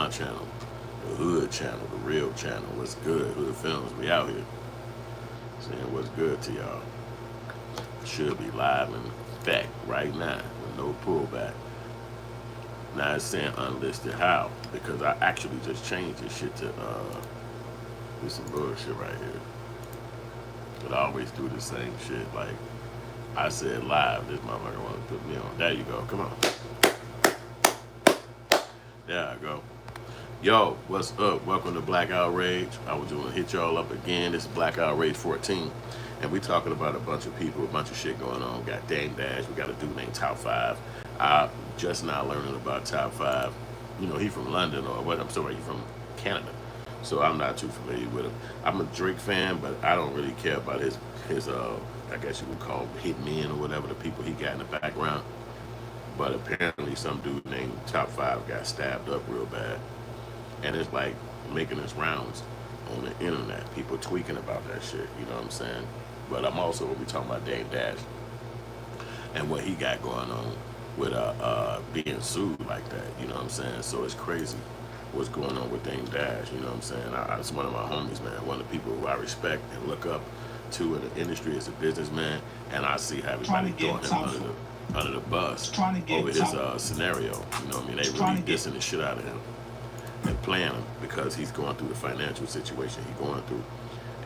my channel, the Hood channel, the real channel. What's good? Hood Films, we out here. Saying what's good to y'all. Should be live in effect right now with no pullback. Now it's saying unlisted. How? Because I actually just changed this shit to do some bullshit right here. But I always do the same shit. Like I said live, this motherfucker wanna put me on. There you go. Come on. There I go. Yo, what's up? Welcome to Black Outrage. I was going to hit y'all up again. This is Black Outrage 14. And we talking about a bunch of people, a bunch of shit going on. We got Dame Dash. We got a dude named Top 5. I just now learning about Top 5. You know, he from London or what? I'm sorry, he from Canada. So I'm not too familiar with him. I'm a Drake fan, but I don't really care about his I guess you would call hitmen or whatever, the people he got in the background. But apparently some dude named Top 5 got stabbed up real bad. And it's like making its rounds on the internet. People tweaking about that shit, you know what I'm saying? But I'm also going to be talking about Dame Dash and what he got going on with being sued like that, you know what I'm saying? So it's crazy what's going on with Dame Dash, you know what I'm saying? It's one of my homies, man. One of the people who I respect and look up to in the industry as a businessman. And I see how everybody throwing him under the bus over his scenario. You know what I mean? They really dissing the shit out of him and playing him because he's going through the financial situation he's going through.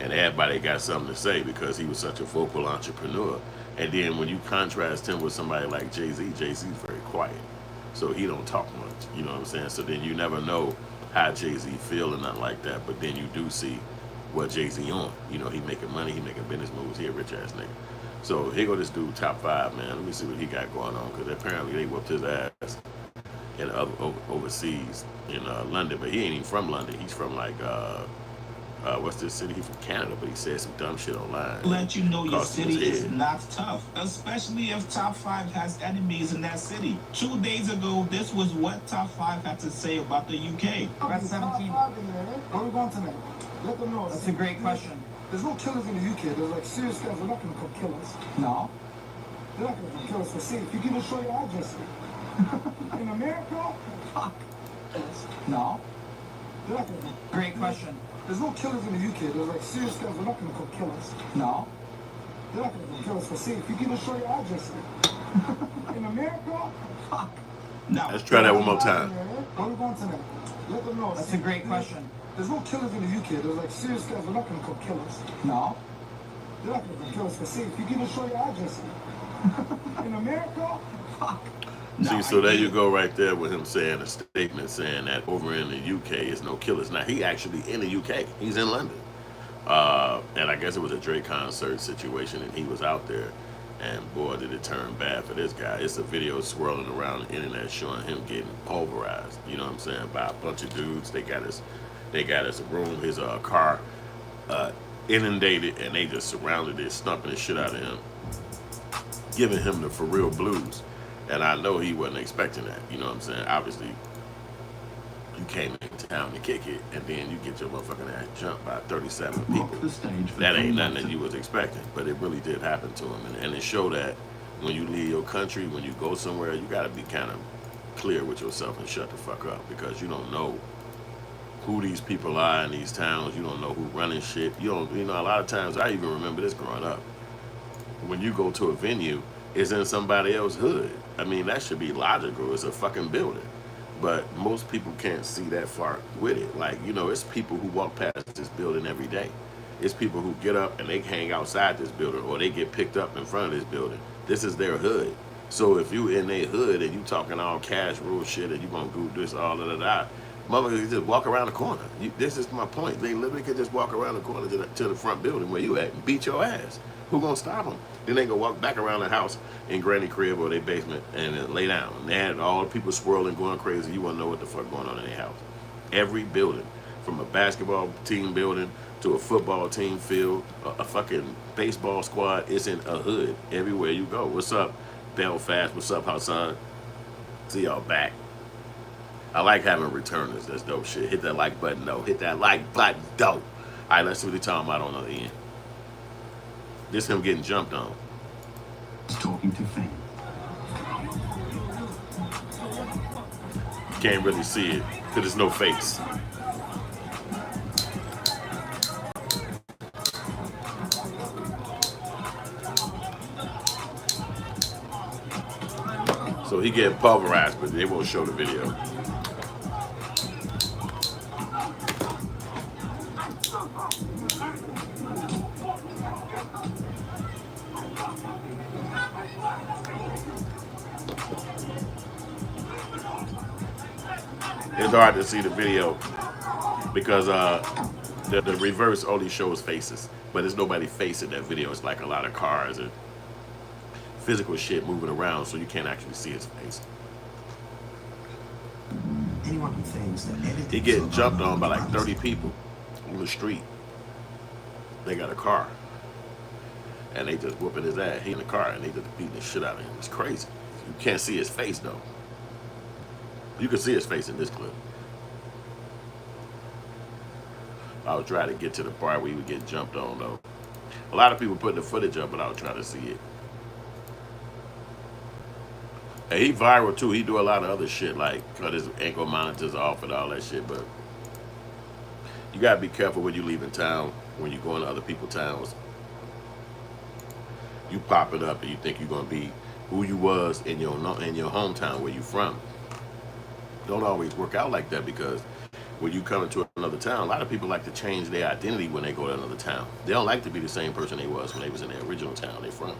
And everybody got something to say because he was such a vocal entrepreneur. And then when you contrast him with somebody like Jay-Z, Jay-Z's very quiet. So he don't talk much, you know what I'm saying? So then you never know how Jay-Z feel and nothing like that. But then you do see what Jay-Z on. You know, he making money, he making business moves, he a rich ass nigga. So here go this dude, Top 5, man. Let me see what he got going on, because apparently they whooped his ass in overseas in London, but he ain't even from London. He's from like what's this city? He's from Canada, but he said some dumb shit online. Let you know your city is not tough, especially if Top 5 has enemies in that city. 2 days ago, this was what Top 5 had to say about the UK. That's 17. Where are we going tonight? Let them know. That's a great question. There's no killers in the UK. There's like serious guys. They're not going to come kill us. No. They're not going to come kill us for safe. You can even show your address. In America? Fuck. No. They're not going to. Great question. There's no killers in the UK. There's like serious guys. They're not going to come kill us. No. They're not going to come kill us for safe. You can even show your address. In America? Fuck. No. Let's try that one more time. Where are we going tonight? Let them know. That's a great question. There's no killers in the UK. There's like serious guys. They're not going to come kill us. No. They're not going to come kill us for safe. You can even show your address. In America? Fuck. See, so there you go right there with him saying a statement saying that over in the UK is no killers. Now, he actually in the UK. He's in London. And I guess it was a Drake concert situation, and he was out there. And boy, did it turn bad for this guy. It's a video swirling around the internet showing him getting pulverized, you know what I'm saying, by a bunch of dudes. They got his room, his car inundated, and they just surrounded it, stumping the shit out of him, giving him the for real blues. And I know he wasn't expecting that, you know what I'm saying? Obviously, you came into town to kick it, and then you get your motherfucking ass jumped by 37 people. That ain't nothing that you was expecting, but it really did happen to him. And it showed that when you leave your country, when you go somewhere, you gotta be kind of clear with yourself and shut the fuck up, because you don't know who these people are in these towns. You don't know who running shit. You know, a lot of times, I even remember this growing up. When you go to a venue, it's in somebody else's hood. I mean, that should be logical. It's a fucking building. But most people can't see that far with it. Like, you know, it's people who walk past this building every day. It's people who get up and they hang outside this building, or they get picked up in front of this building. This is their hood. So if you in their hood and you talking all cash rule shit and you gonna do this, all of that, motherfuckers just walk around the corner. This is my point. They literally could just walk around the corner to the front building where you at and beat your ass. Who gonna stop them? Then they go walk back around the house in granny crib or their basement and then lay down. And then all the people swirling, going crazy. You wanna know what the fuck going on in their house. Every building, from a basketball team building to a football team field, a fucking baseball squad, is in a hood everywhere you go. What's up, Belfast? What's up, Hassan? See y'all back. I like having returners. That's dope shit. Hit that like button, though. Hit that like button, dope. All right, let's see what they're talking about on the other end. This him getting jumped on. Talking to fans. Can't really see it. because there's no face. So he get pulverized, but they won't show the video. It's hard to see the video because the reverse only shows faces, but there's nobody face in that video. It's like a lot of cars and physical shit moving around, so you can't actually see his face. Anyone who thinks that anything He getting jumped on by like 30 people on the street. They got a car, and they just whooping his ass. He in the car, and they just beating the shit out of him. It's crazy. You can't see his face though. You can see his face in this clip. I was trying to get to the part where he would get jumped on though. A lot of people putting the footage up, but I was trying to see it. And he viral too. He do a lot of other shit like cut his ankle monitors off and all that shit. But you gotta be careful when you leaving town. When you go into other people's towns, you pop it up and you think you're gonna be who you was in your hometown where you from. Don't always work out like that, because when you come into another town, a lot of people like to change their identity when they go to another town. They don't like to be the same person they was when they was in their original town they from.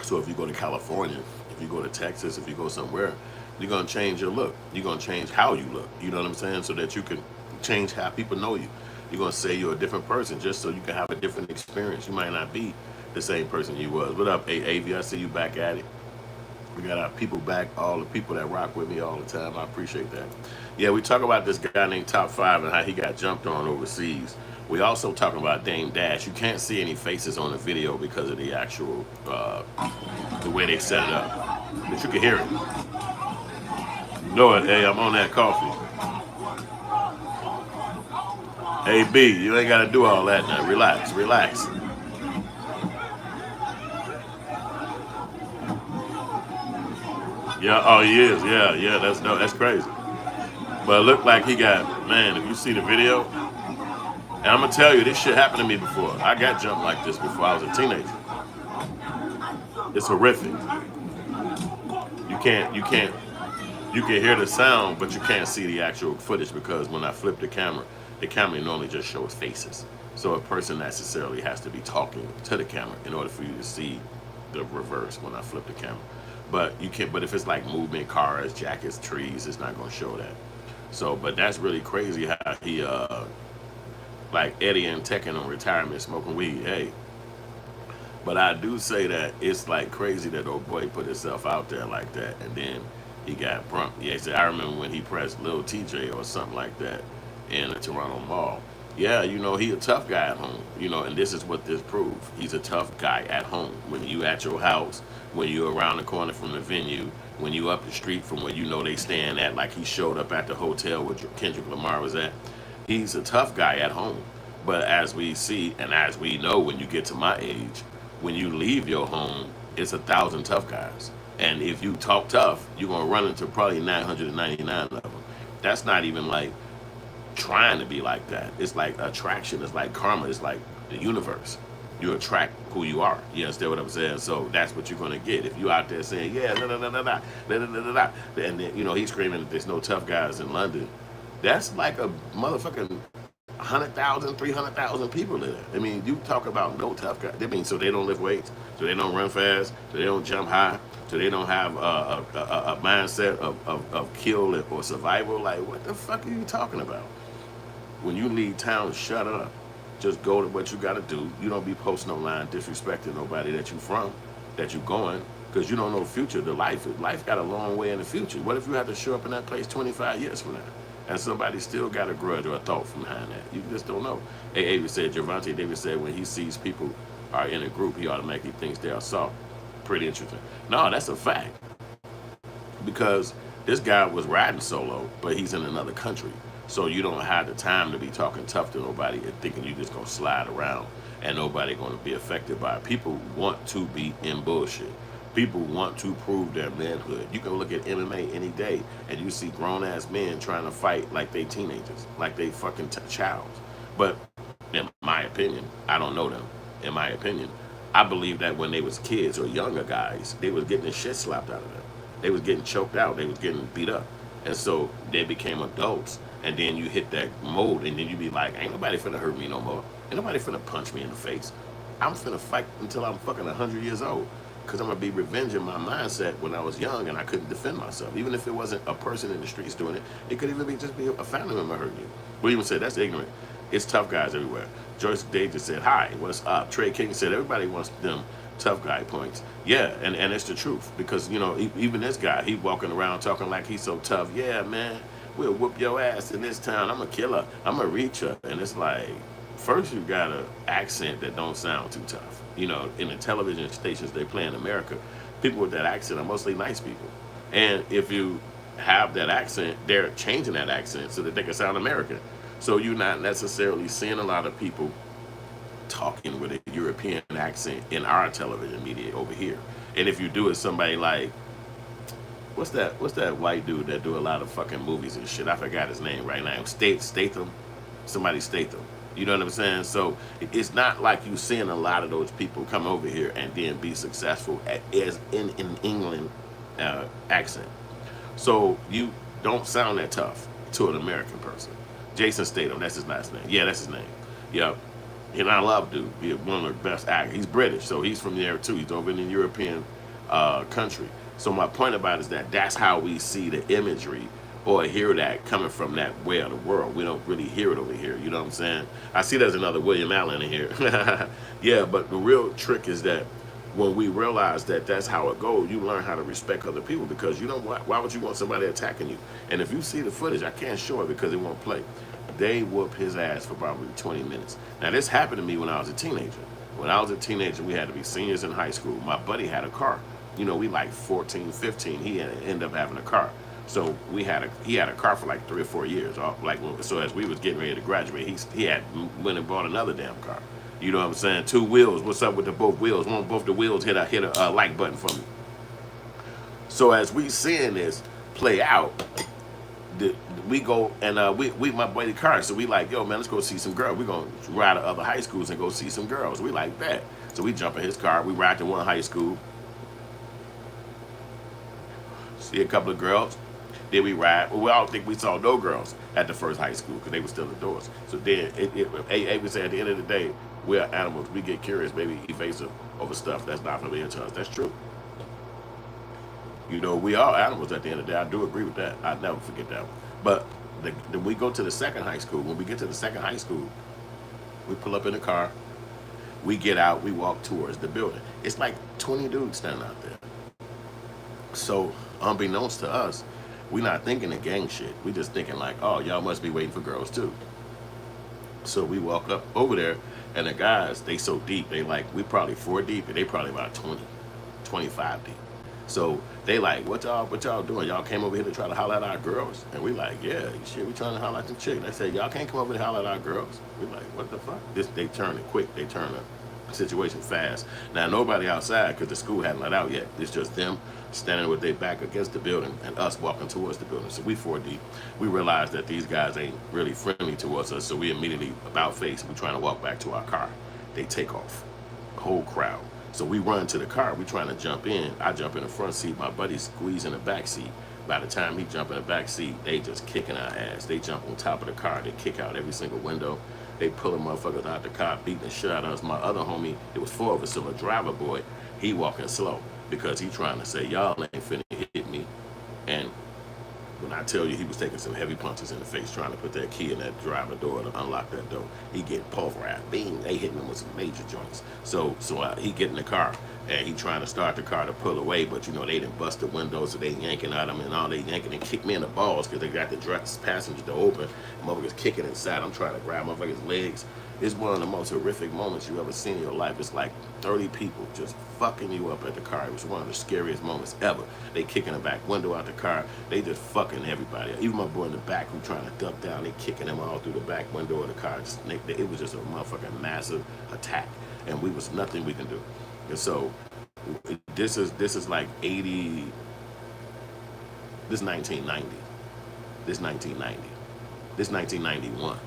So if you go to California, if you go to Texas, if you go somewhere, you're gonna change your look. You're gonna change how you look. You know what I'm saying? So that you can change how people know you. You're gonna say you're a different person just so you can have a different experience. You might not be the same person you was. What up, AV? I see you back at it. We got our people back, all the people that rock with me all the time. I appreciate that. Yeah, we talk about this guy named Top 5 and how he got jumped on overseas. We also talk about Dame Dash. You can't see any faces on the video because of the actual, the way they set it up. But you can hear it. You know it, hey, I'm on that coffee. Hey, B, you ain't got to do all that now. Relax, relax. Yeah, oh, he is. Yeah, that's crazy. But it looked like he got, man, if you see the video, and I'm gonna tell you, this shit happened to me before. I got jumped like this before I was a teenager. It's horrific. You can hear the sound, but you can't see the actual footage, because when I flip the camera normally just shows faces. So a person necessarily has to be talking to the camera in order for you to see the reverse when I flip the camera. But you can't. But if it's like movement, cars, jackets, trees, it's not gonna show that. So, but that's really crazy how he like Eddie and Tekken on retirement smoking weed. Hey, but I do say that it's like crazy that old boy put himself out there like that, and then he got brumped. Yeah, I remember when he pressed Lil TJ or something like that in a Toronto mall. Yeah, you know, he a tough guy at home, you know, and this is what this proves. He's a tough guy at home. When you at your house, when you around the corner from the venue, when you up the street from where you know they staying at, like he showed up at the hotel where Kendrick Lamar was at. He's a tough guy at home. But as we see, and as we know, when you get to my age, when you leave your home, it's 1,000 tough guys. And if you talk tough, you're going to run into probably 999 of them. That's not even like trying to be like that. It's like attraction. It's like karma. It's like the universe. You attract who you are. You understand what I'm saying? So that's what you're going to get. If you out there saying, yeah, and then, you know, he's screaming that there's no tough guys in London. That's like a motherfucking 100,000, 300,000 people in there. I mean, you talk about no tough guys. I mean, so they don't lift weights, so they don't run fast, so they don't jump high, so they don't have a mindset of kill or survival. Like, what the fuck are you talking about? When you leave town, shut up. Just go to what you got to do. You don't be posting online disrespecting nobody that you from, that you going, because you don't know the future. Life got a long way in the future. What if you have to show up in that place 25 years from now, and somebody still got a grudge or a thought from behind that? You just don't know. Avi said, Gervonta Davis said, when he sees people are in a group, he automatically thinks they are soft. Pretty interesting. No, that's a fact. Because this guy was riding solo, but he's in another country. So you don't have the time to be talking tough to nobody and thinking you're just going to slide around and nobody going to be affected by it. People want to be in bullshit. People want to prove their manhood. You can look at MMA any day and you see grown ass men trying to fight like they teenagers, like they fucking childs. But in my opinion, I don't know them. In my opinion, I believe that when they was kids or younger guys, they was getting the shit slapped out of them. They was getting choked out. They was getting beat up. And so they became adults. And then you hit that mode and then you be like, ain't nobody finna hurt me no more. Ain't nobody finna punch me in the face. I'm finna fight until I'm fucking 100 years old. Because I'm going to be revenging my mindset when I was young and I couldn't defend myself. Even if it wasn't a person in the streets doing it, it could even be just be a family member hurting you. We even said that's ignorant. It's tough guys everywhere. Joyce Day just said, hi, what's up? Trey King said, everybody wants them tough guy points. Yeah, and it's the truth. Because, you know, even this guy, he walking around talking like he's so tough. Yeah, man, we'll whoop your ass in this town. I'm a killer. I'm a reacher. And it's like, first you got an accent that don't sound too tough. You know, in the television stations they play in America, people with that accent are mostly nice people. And if you have that accent, they're changing that accent so that they can sound American. So you're not necessarily seeing a lot of people talking with a European accent in our television media over here. And if you do it, somebody like, what's that white dude that do a lot of fucking movies and shit? I forgot his name right now. Statham. Somebody Statham. You know what I'm saying? So it's not like you seeing a lot of those people come over here and then be successful as in England accent. So you don't sound that tough to an American person. Jason Statham, that's his last name. Yeah, that's his name. Yep. And I love dude. He's one of the best actors. He's British, so he's from there too. He's over in the European country. So my point about it is that that's how we see the imagery or hear that coming from that way of the world. We don't really hear it over here. You know what I'm saying? I see there's another William Allen in here. Yeah, but the real trick is that when we realize that that's how it goes, you learn how to respect other people because you know what? Why would you want somebody attacking you? And if you see the footage, I can't show it because it won't play. They whoop his ass for probably 20 minutes. Now, this happened to me when I was a teenager. When I was a teenager, we had to be seniors in high school. My buddy had a car. You know, we like 14, 15. He ended up having a car. So he had a car for like 3 or 4 years. So as we was getting ready to graduate, he had went and bought another damn car. You know what I'm saying? 2 wheels. What's up with the both wheels? Want both the wheels hit a like button for me. So as we seeing this play out, we go and we my buddy car. So we like, yo man, let's go see some girls. We gonna ride to other high schools and go see some girls. We like that. So we jump in his car. We ride to one high school, see a couple of girls. Then we ride. Well, we all think we saw no girls at the first high school because they were still indoors. So then, we say at the end of the day, we're animals. We get curious, maybe evasive over stuff that's not familiar to us. That's true. You know, we are animals at the end of the day. I do agree with that. I never forget that. But then we go to the second high school. When we get to the second high school, we pull up in the car. We get out. We walk towards the building. It's like 20 dudes standing out there. So, unbeknownst to us, we're not thinking of gang shit. We just thinking like, oh, y'all must be waiting for girls too. So we walk up over there, and the guys, they so deep. They like, we probably 4 deep, and they probably about 20, 25 deep. So they like, what y'all doing? Y'all came over here to try to holler at our girls? And we like, yeah, shit, we trying to holler at the chick. They say, y'all can't come over here to holler at our girls? We like, what the fuck? They turn it quick. They turn the situation fast. Now, nobody outside because the school hadn't let out yet. It's just them standing with their back against the building and us walking towards the building. So we 4 deep. We realize that these guys ain't really friendly towards us, so we immediately about face. We trying to walk back to our car. They take off. The whole crowd. So we run to the car. We trying to jump in. I jump in the front seat. My buddy squeeze in the back seat. By the time he jump in the back seat, they just kicking our ass. They jump on top of the car. They kick out every single window. They pulling motherfuckers out the car, beating the shit out of us. My other homie, it was 4 of us, so the driver boy, he walking slow because he trying to say, y'all ain't finna hit me. And when I tell you he was taking some heavy punches in the face trying to put that key in that driver door to unlock that door, he getting pulverized. Bing, they hitting him with some major joints. So he get in the car and he trying to start the car to pull away, but you know they didn't bust the windows, so they yanking at him and all. They yanking and kick me in the balls because they got the passenger door open. And motherfuckers kicking inside. I'm trying to grab motherfuckers' legs. It's one of the most horrific moments you ever seen in your life. It's like 30 people just fucking you up at the car. It was one of the scariest moments ever. They kicking the back window out the car. They just fucking everybody. Even my boy in the back who trying to duck down, they kicking him all through the back window of the car. It was just a motherfucking massive attack. And we was nothing we can do. And so This is like 80. This 1990. This 1990. This 1991.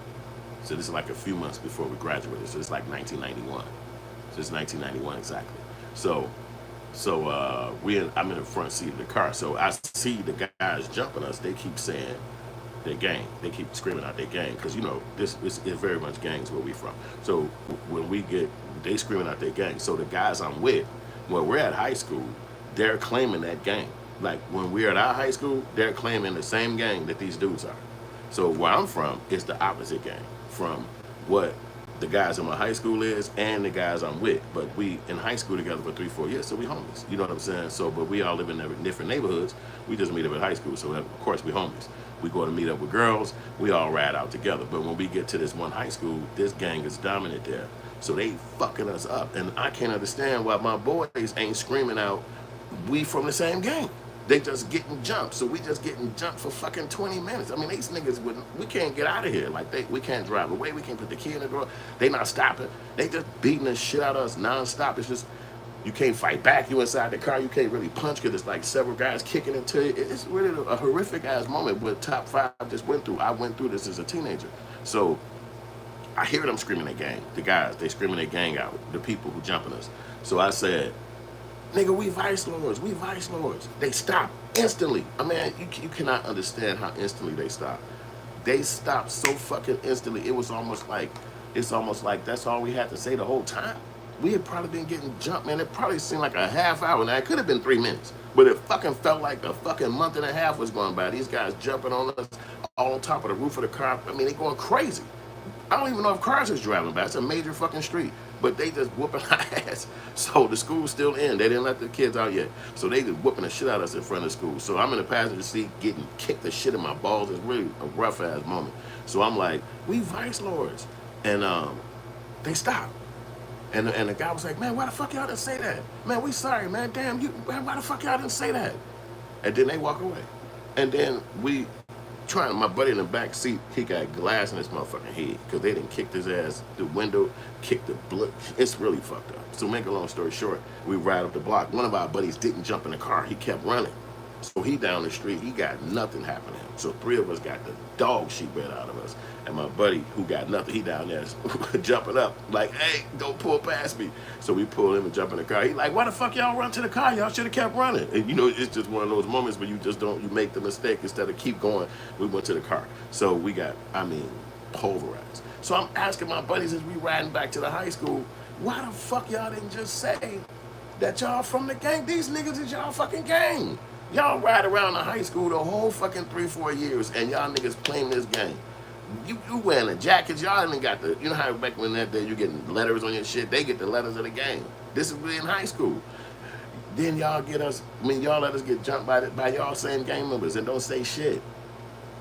So this is like a few months before we graduated. So it's like 1991. So it's 1991 exactly. So I'm in the front seat of the car. So I see the guys jumping us. They keep saying their gang. They keep screaming out their gang because this is very much gangs where we from. So when they screaming out their gang. So the guys I'm with, when we're at high school, they're claiming that gang. Like when we're at our high school, they're claiming the same gang that these dudes are. So where I'm from, it's the opposite gang from what the guys in my high school is and the guys I'm with. But we in high school together for 3-4 years, so we homies. You know what I'm saying? So, but we all live in different neighborhoods. We just meet up at high school, so of course we homies. We go to meet up with girls. We all ride out together. But when we get to this one high school, this gang is dominant there. So they fucking us up, and I can't understand why my boys ain't screaming out, "We from the same gang." They just getting jumped, so we just getting jumped for fucking 20 minutes. I mean, these niggas we can't get out of here. Like we can't drive away. We can't put the key in the door. They not stopping. They just beating the shit out of us nonstop. It's just you can't fight back. You inside the car. You can't really punch because it's like several guys kicking into you. It's really a horrific ass moment. What Top 5 just went through. I went through this as a teenager, so I hear them screaming their gang. The guys they screaming their gang out. The people who jumping us. So I said, "Nigga, we vice lords. We vice lords." They stop instantly. I mean, you cannot understand how instantly they stop. They stopped so fucking instantly. It's almost like that's all we had to say the whole time. We had probably been getting jumped, man. It probably seemed like a half hour. Now, it could have been 3 minutes, but it fucking felt like a fucking month and a half was going by. These guys jumping on us all on top of the roof of the car. I mean, they going crazy. I don't even know if cars is driving by. It's a major fucking street. But they just whooping our ass. So the school's still in. They didn't let the kids out yet. So they just whooping the shit out of us in front of the school. So I'm in the passenger seat getting kicked the shit in my balls. It's really a rough ass moment. So I'm like, "We vice lords." And they stopped. And the guy was like, "Man, why the fuck y'all didn't say that? Man, we sorry, man. Damn, man, why the fuck y'all didn't say that?" And then they walk away. And then my buddy in the back seat, he got glass in his motherfucking head because they didn't kick his ass the window, kick the blood. It's really fucked up. So make a long story short, we ride up the block. One of our buddies didn't jump in the car. He kept running. So he down the street. He got nothing happen to him. So 3 of us got the dog shit bit out of us. And my buddy who got nothing, he down there jumping up like, "Hey, don't pull past me." So we pull him and jump in the car. He like, "Why the fuck y'all run to the car? Y'all should have kept running." And it's just one of those moments where you make the mistake instead of keep going. We went to the car. So we got, pulverized. So I'm asking my buddies as we riding back to the high school, why the fuck y'all didn't just say that y'all from the gang? These niggas is y'all fucking gang. Y'all ride around the high school the whole fucking 3-4 years and y'all niggas claim this gang. You wearing the jackets, y'all ain't got how back when that day you getting letters on your shit, they get the letters of the gang. This is in high school. Then y'all let us get jumped by y'all same gang members and don't say shit.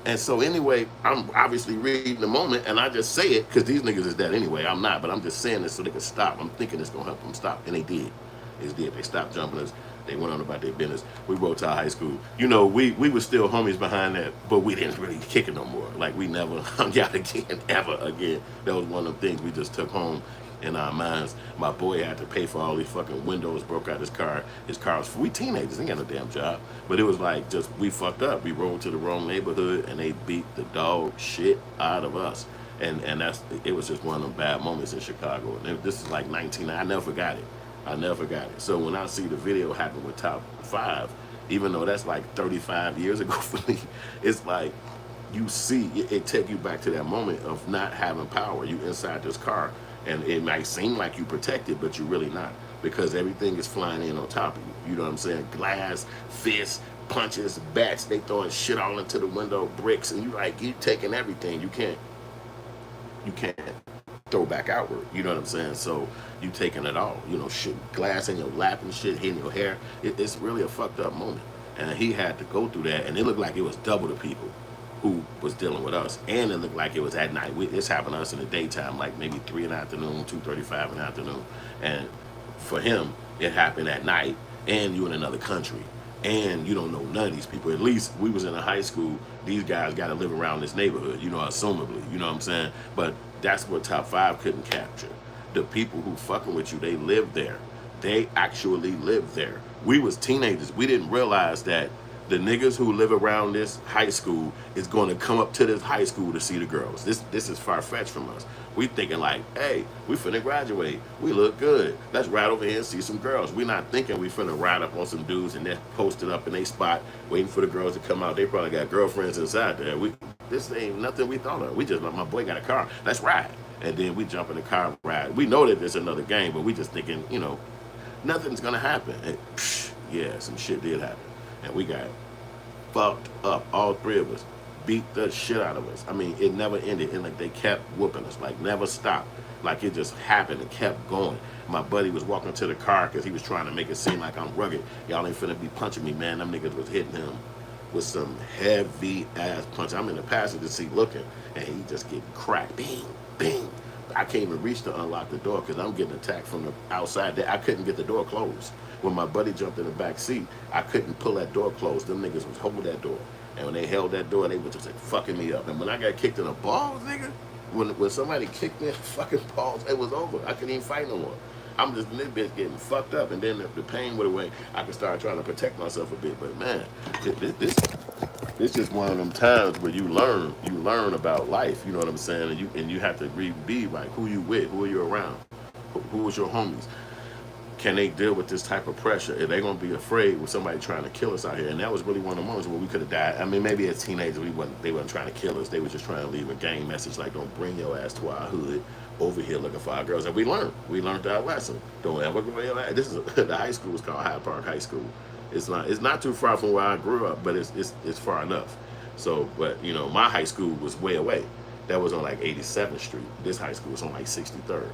And so anyway, I'm obviously reading the moment and I just say it because these niggas is dead anyway. I'm not, but I'm just saying this so they can stop. I'm thinking it's gonna help them stop. And they did. They stopped jumping us. They went on about their business. We rode to our high school. We were still homies behind that, but we didn't really kick it no more. Like we never hung out again, ever again. That was one of the things we just took home in our minds. My boy had to pay for all these fucking windows, broke out his car. His car was, we teenagers, ain't got no damn job. But it was like we fucked up. We rode to the wrong neighborhood and they beat the dog shit out of us. And it was just one of them bad moments in Chicago. And this is like I never forgot it. I never forgot it. So when I see the video happen with Top 5, even though that's like 35 years ago for me, it's like you see it take you back to that moment of not having power. You inside this car and it might seem like you protected, but you're really not because everything is flying in on top of you. You know what I'm saying? Glass, fists, punches, bats, they throwing shit all into the window, bricks, and you taking everything. You can't throw back outward, you know what I'm saying? So you taking it all, shit, glass in your lap and shit, hitting your hair. It's really a fucked up moment. And he had to go through that, and it looked like it was double the people who was dealing with us. And it looked like it was at night. This happened to us in the daytime, like maybe 3 in the afternoon, 2:35 in the afternoon. And for him, it happened at night, and you in another country. And you don't know none of these people. At least we was in a high school. These guys got to live around this neighborhood, assumably. You know what I'm saying? But that's what Top 5 couldn't capture. The people who fucking with you, they live there. They actually live there. We was teenagers. We didn't realize that the niggas who live around this high school is going to come up to this high school to see the girls. This is far-fetched from us. We thinking like, hey, we finna graduate. We look good. Let's ride over here and see some girls. We not thinking we finna ride up on some dudes and they're posted up in they spot waiting for the girls to come out. They probably got girlfriends inside there. This ain't nothing we thought of. We just like, my boy got a car. Let's ride. And then we jump in the car and ride. We know that there's another game, but we just thinking, nothing's gonna happen. And yeah, some shit did happen. And we got fucked up, all three of us. Beat the shit out of us. I mean, it never ended. And like they kept whooping us, like never stopped. Like it just happened and kept going. My buddy was walking to the car because he was trying to make it seem like I'm rugged. Y'all ain't finna be punching me, man. Them niggas was hitting him with some heavy ass punch. I'm in the passenger seat looking, and he just getting cracked. Bing, bing. I can't even reach to unlock the door because I'm getting attacked from the outside. I couldn't get the door closed. When my buddy jumped in the back seat, I couldn't pull that door closed. Them niggas was holding that door. And when they held that door, they were just like fucking me up. And when I got kicked in the balls, nigga, when somebody kicked me in the fucking balls, it was over. I couldn't even fight no more. I'm just in this bitch getting fucked up. And then the pain went away. I could start trying to protect myself a bit. But man, this just one of them times where you learn about life. You know what I'm saying? And you have to be like who you with, who are you around, who was your homies. Can they deal with this type of pressure? Are they gonna be afraid with somebody trying to kill us out here? And that was really one of the moments where we could have died. I mean, maybe as teenagers they wasn't trying to kill us. They were just trying to leave a gang message like, don't bring your ass to our hood over here looking for our girls. And we learned our lesson. Don't ever go your ass. This is the high school is called Hyde Park High School. It's not too far from where I grew up, but it's far enough. So, but my high school was way away. That was on like 87th Street. This high school was on like 63rd.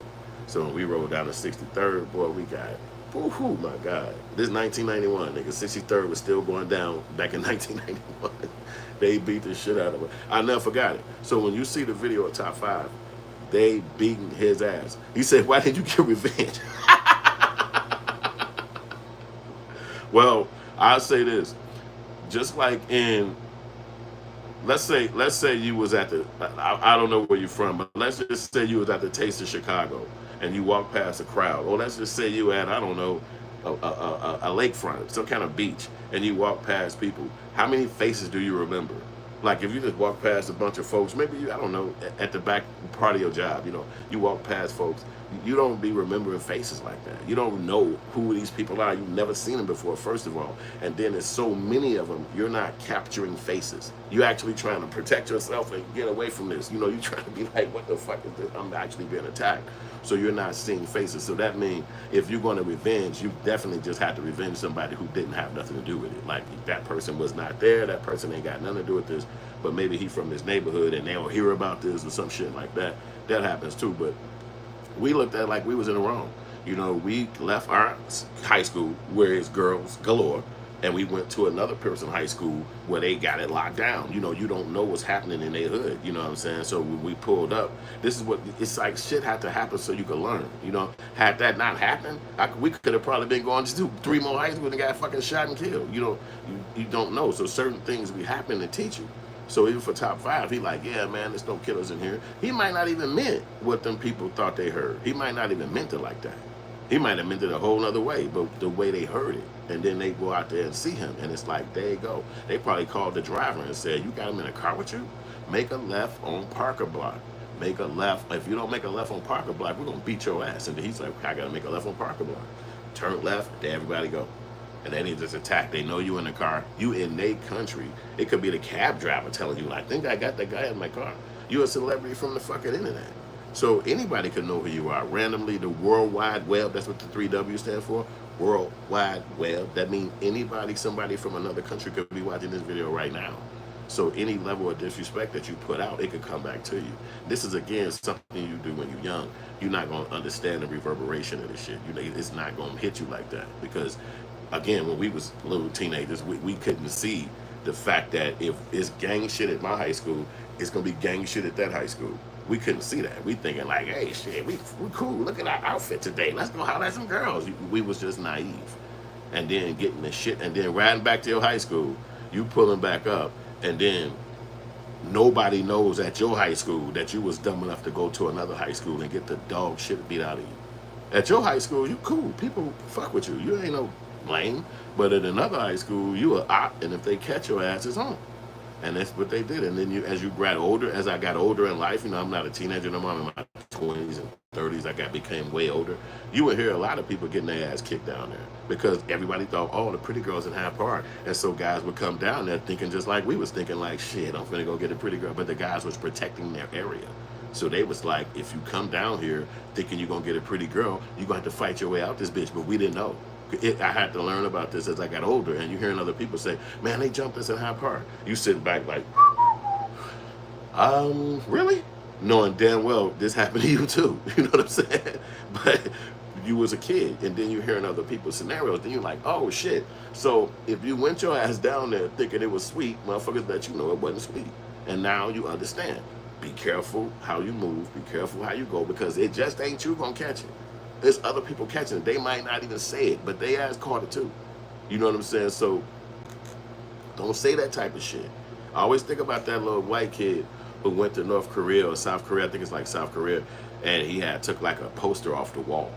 So when we rode down to 63rd, boy, we got, oh my God. This 1991, nigga. 63rd was still going down back in 1991. They beat the shit out of it. I never forgot it. So when you see the video of Top 5, they beating his ass. He said, why didn't you get revenge? Well, I'll say this. Just like in, let's say you was at the, I don't know where you're from, but let's just say you was at the Taste of Chicago and you walk past a crowd. Or let's just say you at, I don't know, a lakefront, some kind of beach, and you walk past people. How many faces do you remember? Like if you just walk past a bunch of folks, maybe I don't know, at the back part of your job, you walk past folks, you don't be remembering faces like that. You don't know who these people are. You've never seen them before, first of all. And then there's so many of them, you're not capturing faces. You're actually trying to protect yourself and get away from this. You're trying to be like, what the fuck is this? I'm actually being attacked. So you're not seeing faces. So that means if you're going to revenge, you definitely just have to revenge somebody who didn't have nothing to do with it. Like that person was not there, that person ain't got nothing to do with this, but maybe he from this neighborhood and they'll hear about this or some shit like that. That happens too. But we looked at it like we was in the wrong. We left our high school where it's girls galore, and we went to another person's high school where they got it locked down. You don't know what's happening in their hood. You know what I'm saying? So when we pulled up, this is what, it's like shit had to happen so you could learn. Had that not happened, we could have probably been going to do 3 more high schools and got fucking shot and killed. You don't know. So certain things be happening to teach you. So even for Top 5, he like, yeah, man, there's no killers in here. He might not even meant what them people thought they heard. He might not even meant it like that. He might have meant it a whole other way, but the way they heard it. And then they go out there and see him, and it's like, there you go. They probably called the driver and said, you got him in a car with you? Make a left on Parker Block. Make a left. If you don't make a left on Parker Block, we're going to beat your ass. And he's like, I got to make a left on Parker Block. Turn left, there everybody go. And then he just attack. They know you in the car. You in their country. It could be the cab driver telling you, like, I think I got that guy in my car. You're a celebrity from the fucking internet. So anybody could know who you are. Randomly, the World Wide Web, that's what the 3 W stand for. World Wide Web. That means anybody, somebody from another country could be watching this video right now. So any level of disrespect that you put out, it could come back to you. This is, again, something you do when you're young. You're not going to understand the reverberation of this shit. It's not going to hit you like that because, again, when we was little teenagers, we couldn't see the fact that if it's gang shit at my high school, it's going to be gang shit at that high school. We couldn't see that. We thinking like, hey, shit, we cool. Look at our outfit today. Let's go holler at some girls. We was just naive. And then getting the shit, and then riding back to your high school, you pulling back up, and then nobody knows at your high school that you was dumb enough to go to another high school and get the dog shit beat out of you. At your high school, you cool. People fuck with you. You ain't no lame. But at another high school, you a op, and if they catch your ass, it's on. And that's what they did. And then as you got older, as I got older in life, I'm not a teenager no more. I'm in my 20s and 30s. Became way older. You would hear a lot of people getting their ass kicked down there because everybody thought, oh, the pretty girls in Hyde Park. And so guys would come down there thinking just like we was thinking, like, shit, I'm finna go get a pretty girl. But the guys was protecting their area. So they was like, if you come down here thinking you're gonna get a pretty girl, you're gonna have to fight your way out this bitch. But we didn't know. I had to learn about this as I got older, and you hearing other people say, man, they jumped us in Hyde Park. You sitting back like, really? Knowing damn well this happened to you too. You know what I'm saying? But you was a kid, and then you hearing other people's scenarios, then you're like, oh shit. So if you went your ass down there thinking it was sweet, motherfuckers let you know it wasn't sweet. And now you understand. Be careful how you move, be careful how you go, because it just ain't you gonna catch it. There's other people catching it. They might not even say it, but they ass caught it too. You know what I'm saying? So don't say that type of shit. I always think about that little white kid who went to North Korea or South Korea. I think it's like South Korea. And he took like a poster off the wall.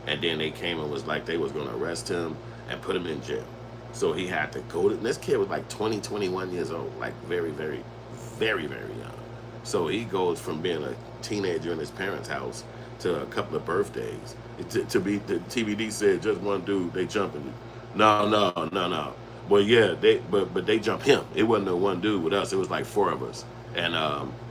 And then they came and was like they was going to arrest him and put him in jail. So he had to go to, this kid was like 20, 21 years old, like very, very, very, very young. So he goes from being a teenager in his parents' house to a couple of birthdays. To be, the TBD said just one dude, they jumping you. No. Well, yeah, but they jumped him. It wasn't no one dude with us. It was like four of us. And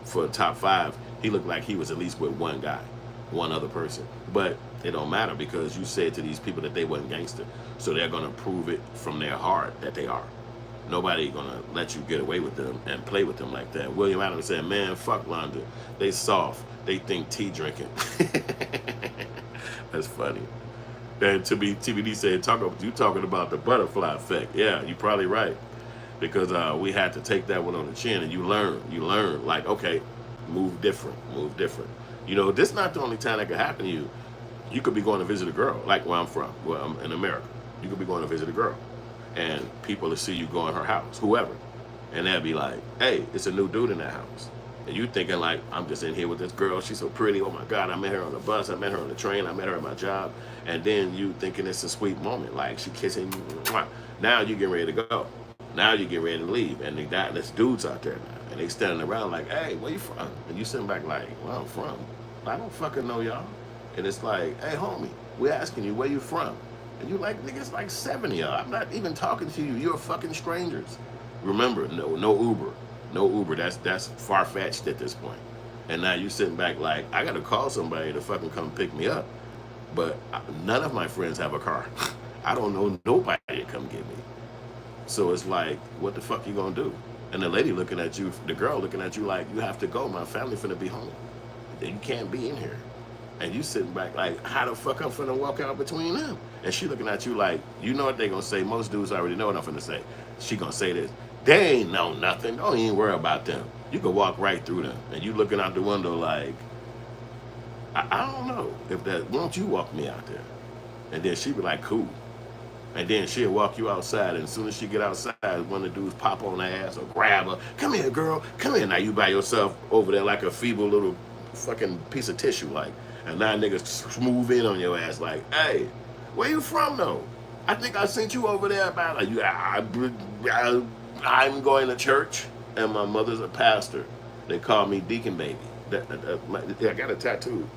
for top 5, he looked like he was at least with one guy, one other person. But it don't matter because you said to these people that they wasn't gangster. So they're going to prove it from their heart that they are. Nobody gonna let you get away with them and play with them like that. William Adams said, man, fuck London. They soft. They think tea drinking. That's funny. And to be TBD said, you talking about the butterfly effect. Yeah, you're probably right. Because we had to take that one on the chin, and you learn like, okay, move different. You know, this is not the only time that could happen to you. You could be going to visit a girl, like where I'm from, where I'm in America. You could be going to visit a girl. And people will see you go in her house, whoever. And they'll be like, hey, it's a new dude in that house. And you thinking like, I'm just in here with this girl. She's so pretty. Oh my God, I met her on the bus. I met her on the train. I met her at my job. And then you thinking it's a sweet moment. Like she kissing you. Mwah. Now you getting ready to go. Now you get ready to leave. And there's dudes out there now. And they standing around like, hey, where you from? And you sitting back like, where I'm from? I don't fucking know y'all. And it's like, hey, homie, we're asking you where you from. And you like, niggas like 7 of y'all. I'm not even talking to you. You're fucking strangers. Remember, no Uber. No Uber. That's far-fetched at this point. And now you sitting back like, I got to call somebody to fucking come pick me up. But none of my friends have a car. I don't know nobody to come get me. So it's like, what the fuck you gonna do? And the lady looking at you, the girl looking at you like, you have to go. My family finna be home. You can't be in here. And you sitting back like, how the fuck I'm finna walk out between them? And she looking at you like, you know what they gonna say. Most dudes already know what I'm finna say. She gonna say this. They ain't know nothing. Don't even worry about them. You can walk right through them. And you looking out the window like, I don't know if that, why don't you walk me out there? And then she be like, cool. And then she'll walk you outside, and as soon as she get outside, one of the dudes pop on her ass or grab her. Come here, girl. Come here. Now you by yourself over there like a feeble little fucking piece of tissue, like. And now niggas move in on your ass like, hey, where you from though? I think I sent you over there about like, I'm going to church, and my mother's a pastor. They call me Deacon Baby. I got a tattoo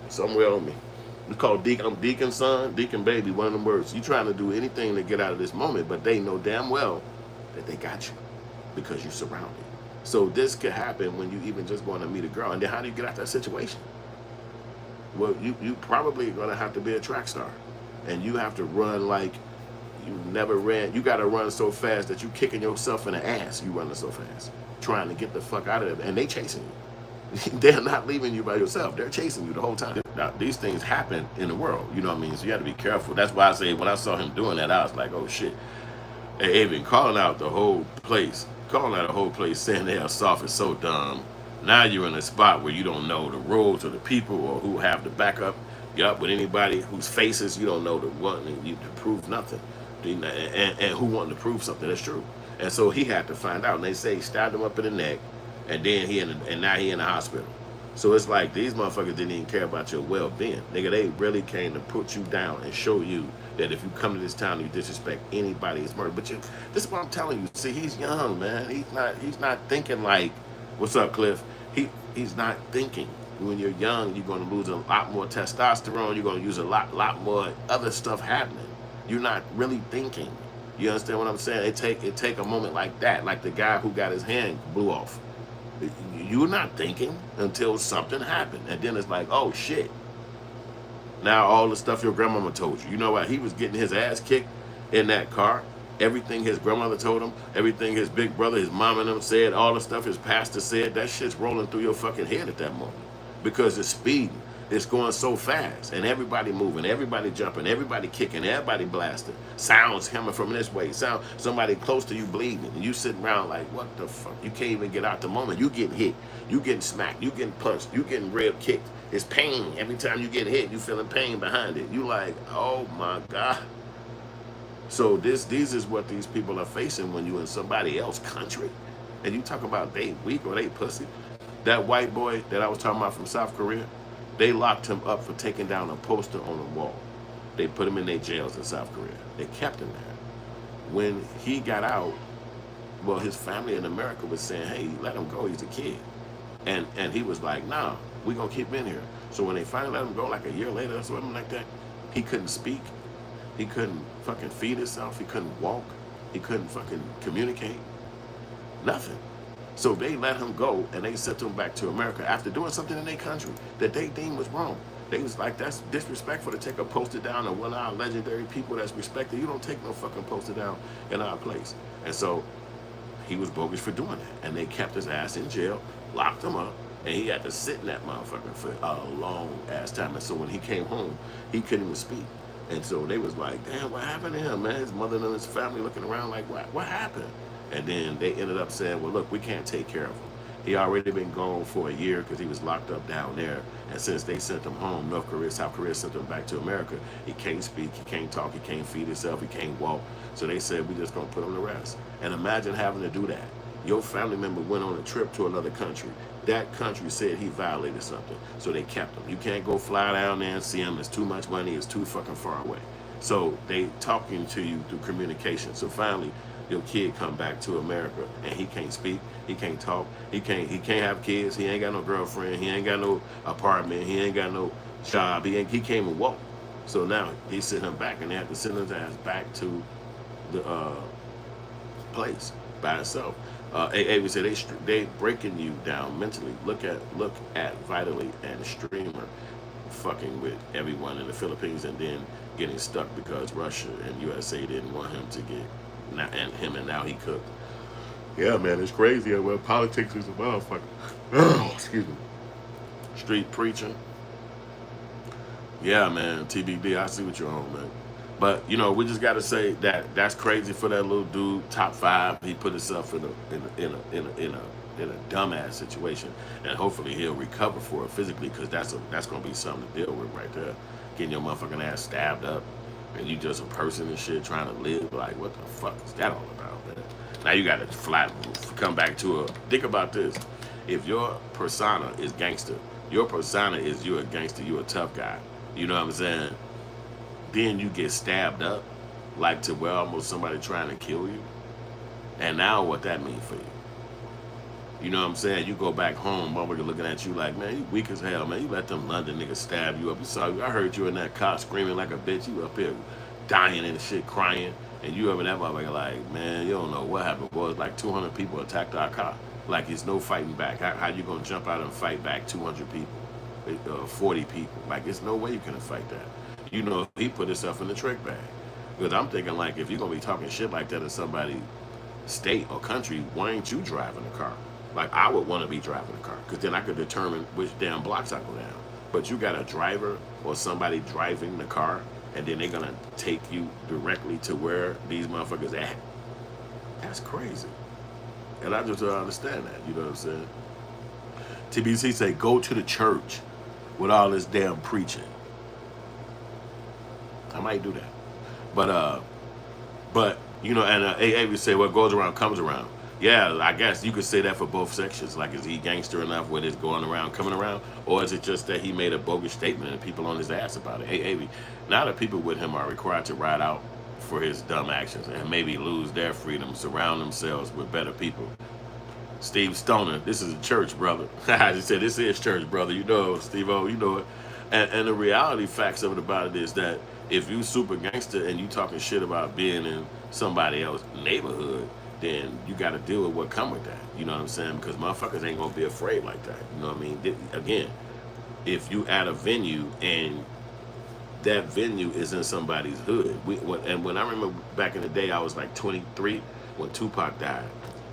somewhere on me. It's called Deacon. I'm Deacon Son, Deacon Baby, one of them words. You trying to do anything to get out of this moment, but they know damn well that they got you because you're surrounded. So this could happen when you even just going to meet a girl. And then how do you get out that situation? Well, you probably going to have to be a track star. And you have to run like you never ran. You got to run so fast that you kicking yourself in the ass. You running so fast, trying to get the fuck out of there. And they chasing you. They're not leaving you by yourself. They're chasing you the whole time. Now, these things happen in the world. You know what I mean? So you have to be careful. That's why I say when I saw him doing that, I was like, oh shit. And even calling out the whole place, saying they are soft is so dumb. Now you're in a spot where you don't know the rules or the people or who have the backup. You're up with anybody whose faces you don't know the one and you to prove nothing. And who wanted to prove something. That's true. And so he had to find out. And they say he stabbed him up in the neck. And then now he in the hospital. So it's like these motherfuckers didn't even care about your well-being. Nigga, they really came to put you down and show you that if you come to this town and you disrespect anybody, it's murder. But this is what I'm telling you. See, he's young, man. He's not thinking like, what's up, Cliff? He's not thinking. When you're young, you're gonna lose a lot more testosterone, you're gonna use a lot more other stuff happening. You're not really thinking. You understand what I'm saying? It take a moment like that, like the guy who got his hand blew off. You're not thinking until something happened. And then it's like, oh shit. Now all the stuff your grandmama told you. You know what? He was getting his ass kicked in that car. Everything his grandmother told him, everything his big brother, his mom and them said, all the stuff his pastor said, that shit's rolling through your fucking head at that moment. Because it's speeding. It's going so fast. And everybody moving, everybody jumping, everybody kicking, everybody blasting. Sounds coming from this way. Sound somebody close to you bleeding. And you sitting around like, what the fuck? You can't even get out the moment. You getting hit. You getting smacked. You getting punched. You getting rib kicked. It's pain. Every time you get hit, you feeling pain behind it. You like, oh my God. So these is what these people are facing when you in somebody else's country. And you talk about they weak or they pussy. That white boy that I was talking about from South Korea, they locked him up for taking down a poster on a wall. They put him in their jails in South Korea. They kept him there. When he got out, well, his family in America was saying, hey, let him go, he's a kid. And he was like, nah, we're gonna keep him in here. So when they finally let him go, like a year later or something like that, he couldn't speak. He couldn't fucking feed himself. He couldn't walk. He couldn't fucking communicate. Nothing. So they let him go and they sent him back to America after doing something in their country that they deemed was wrong. They was like, that's disrespectful to take a poster down of one of our legendary people that's respected. You don't take no fucking poster down in our place. And so he was bogus for doing that. And they kept his ass in jail, locked him up, and he had to sit in that motherfucker for a long ass time. And so when he came home, he couldn't even speak. And so they was like, damn, what happened to him, man? His mother and his family looking around like, what happened? And then they ended up saying, well, look, we can't take care of him. He already been gone for a year because he was locked up down there. And since they sent him home, North Korea, South Korea sent him back to America, he can't speak, he can't talk, he can't feed himself, he can't walk. So they said, we just gonna put him to rest. And imagine having to do that. Your family member went on a trip to another country. That country said he violated something. So they kept him. You can't go fly down there and see him. It's too much money, it's too fucking far away. So they talking to you through communication. So finally, your kid come back to America and he can't speak, he can't talk, he can't have kids, he ain't got no girlfriend, he ain't got no apartment, he ain't got no job, he can't even walk. So now they sent him back and they have to send his ass back to the place by himself. we said they breaking you down mentally. Look at Vitally and Streamer fucking with everyone in the Philippines and then getting stuck because Russia and USA didn't want him to get and now he cooked. Yeah, man, it's crazy. Well, politics is a motherfucker. Oh, excuse me. Street preaching. Yeah, man, TBD. I see what you're on, man. But you know, we just got to say that that's crazy for that little dude. Top 5. He put himself in a dumbass situation, and hopefully he'll recover for it physically, because that's gonna be something to deal with right there. Getting your motherfucking ass stabbed up, and you just a person and shit trying to live. Like, what the fuck is that all about, man? Now you got to come back to a. Think about this: if your persona is gangster, your persona is you're a gangster, you're a tough guy. You know what I'm saying? Then you get stabbed up, like to where almost somebody trying to kill you. And now what that mean for you? You know what I'm saying? You go back home, motherfucker looking at you like, man, you weak as hell, man. You let them London niggas stab you up. You saw, I heard you in that car screaming like a bitch. You up here dying and shit, crying. And you over that motherfucker like, man, you don't know what happened. Boy, it's like 200 people attacked our car. Like, it's no fighting back. How you gonna jump out and fight back 200 people, 40 people? Like, there's no way you can fight that. You know, he put himself in the trick bag. Because I'm thinking, like, if you're gonna be talking shit like that in somebody's state or country, why ain't you driving the car? Like, I would want to be driving the car, because then I could determine which damn blocks I go down. But you got a driver or somebody driving the car, and then they're gonna take you directly to where these motherfuckers at. That's crazy. And I just don't understand that. You know what I'm saying? TBC say, go to the church with all this damn preaching. I might do that. But you know, and AA would say, what goes around comes around. Yeah, I guess you could say that for both sections. Like, is he gangster enough when it's going around, coming around, or is it just that he made a bogus statement and people on his ass about it? Hey, Avy, now the people with him are required to ride out for his dumb actions and maybe lose their freedom, surround themselves with better people. Steve Stoner, this is a church, brother. I just said this is church, brother. You know, Steve O, you know it. And the reality facts of it about it is that if you super gangster and you talking shit about being in somebody else's neighborhood, then you got to deal with what come with that. You know what I'm saying? Because motherfuckers ain't gonna be afraid like that. You know what I mean? Again, if you at a venue and that venue is in somebody's hood, and when I remember back in the day, I was like 23 when Tupac died.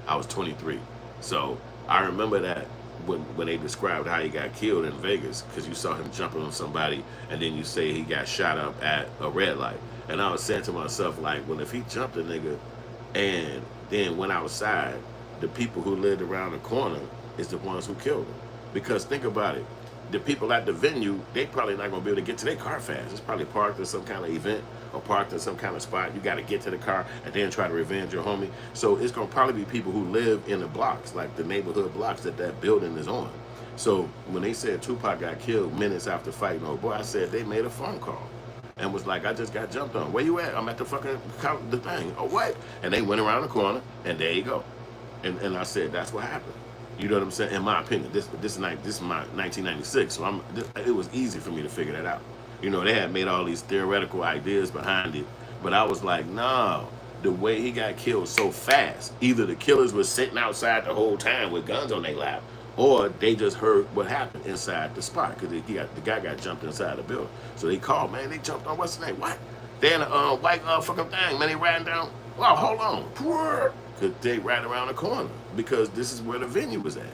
I was 23, so I remember that when they described how he got killed in Vegas, because you saw him jumping on somebody, and then you say he got shot up at a red light, and I was saying to myself like, well, if he jumped a nigga and then went outside, the people who lived around the corner is the ones who killed him. Because think about it, the people at the venue, they probably not gonna be able to get to their car fast. It's probably parked in some kind of event or parked in some kind of spot. You got to get to the car and then try to revenge your homie. So it's gonna probably be people who live in the blocks, like the neighborhood blocks that building is on. So when they said Tupac got killed minutes after fighting old boy, I said they made a phone call and was like, I just got jumped on. Where you at? I'm at the fucking the thing. Oh, what? And they went around the corner, and there you go. And I said, that's what happened. You know what I'm saying? In my opinion, this is my 1996, so it was easy for me to figure that out. You know, they had made all these theoretical ideas behind it, but I was like, no, the way he got killed so fast, either the killers were sitting outside the whole time with guns on their lap, or they just heard what happened inside the spot, because the guy got jumped inside the building. So they called, man, they jumped on, what's the name? What? They in a white fucking thing, man, they riding down. Wow, hold on. Because they ran around the corner, because this is where the venue was at.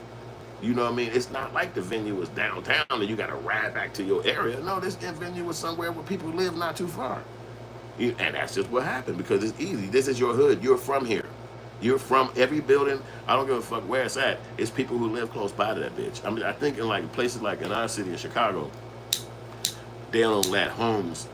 You know what I mean? It's not like the venue was downtown and you got to ride back to your area. No, this venue was somewhere where people live not too far. And that's just what happened, because it's easy. This is your hood. You're from here. You're from every building. I don't give a fuck where it's at. It's people who live close by to that bitch. I mean, I think in like places like in our city of Chicago, they don't let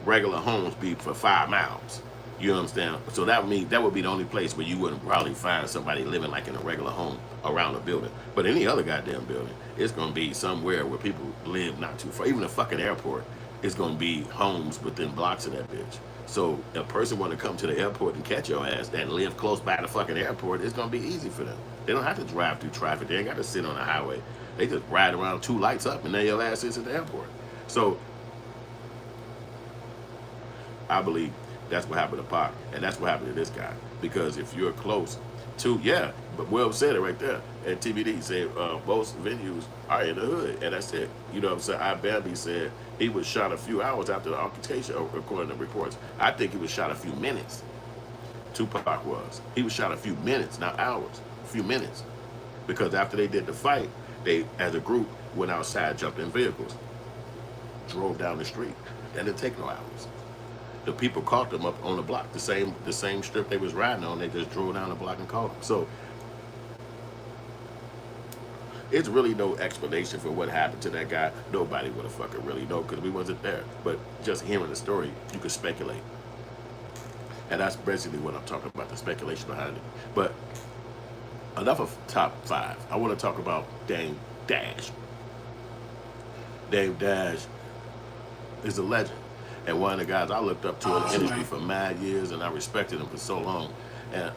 regular homes be for 5 miles. You understand? So that would be the only place where you wouldn't probably find somebody living like in a regular home around a building. But any other goddamn building, it's gonna be somewhere where people live not too far. Even a fucking airport, it's gonna be homes within blocks of that bitch. So a person want to come to the airport and catch your ass and live close by the fucking airport, it's gonna be easy for them. They don't have to drive through traffic. They ain't got to sit on the highway. They just ride around 2 lights up and there your ass is at the airport. So I believe that's what happened to Pac, and that's what happened to this guy. Because if you're close to, yeah, but Will said it right there at TBD. He said most venues are in the hood, and that's it. You know what I'm saying? Bambi said he was shot a few hours after the altercation, according to reports. I think he was shot a few minutes. Tupac was. He was shot a few minutes, not hours. A few minutes. Because after they did the fight, they, as a group, went outside, jumped in vehicles, drove down the street. That didn't take no hours. The people caught them up on the block, the same strip they was riding on. They just drove down the block and caught them. So it's really no explanation for what happened to that guy. Nobody would have fucking really know, because we wasn't there. But just hearing the story, you could speculate, and that's basically what I'm talking about, the speculation behind it. But enough of top 5. I want to talk about Dame Dash. Dame Dash is a legend. And one of the guys I looked up to in the industry for mad years, and I respected him for so long. And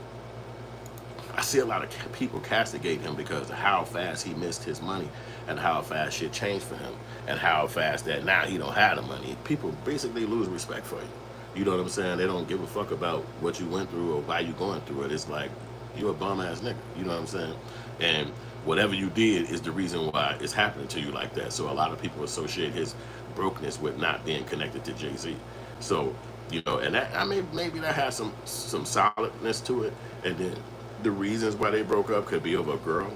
I see a lot of people castigate him because of how fast he missed his money, and how fast shit changed for him, and how fast that now he don't have the money. People basically lose respect for you. You know what I'm saying? They don't give a fuck about what you went through or why you going through it. It's like, you're a bum ass nigga. You know what I'm saying? And whatever you did is the reason why it's happening to you like that. So a lot of people associate his brokenness with not being connected to Jay-Z. So, you know, and that, I mean, maybe that has some solidness to it. And then the reasons why they broke up could be over a girl,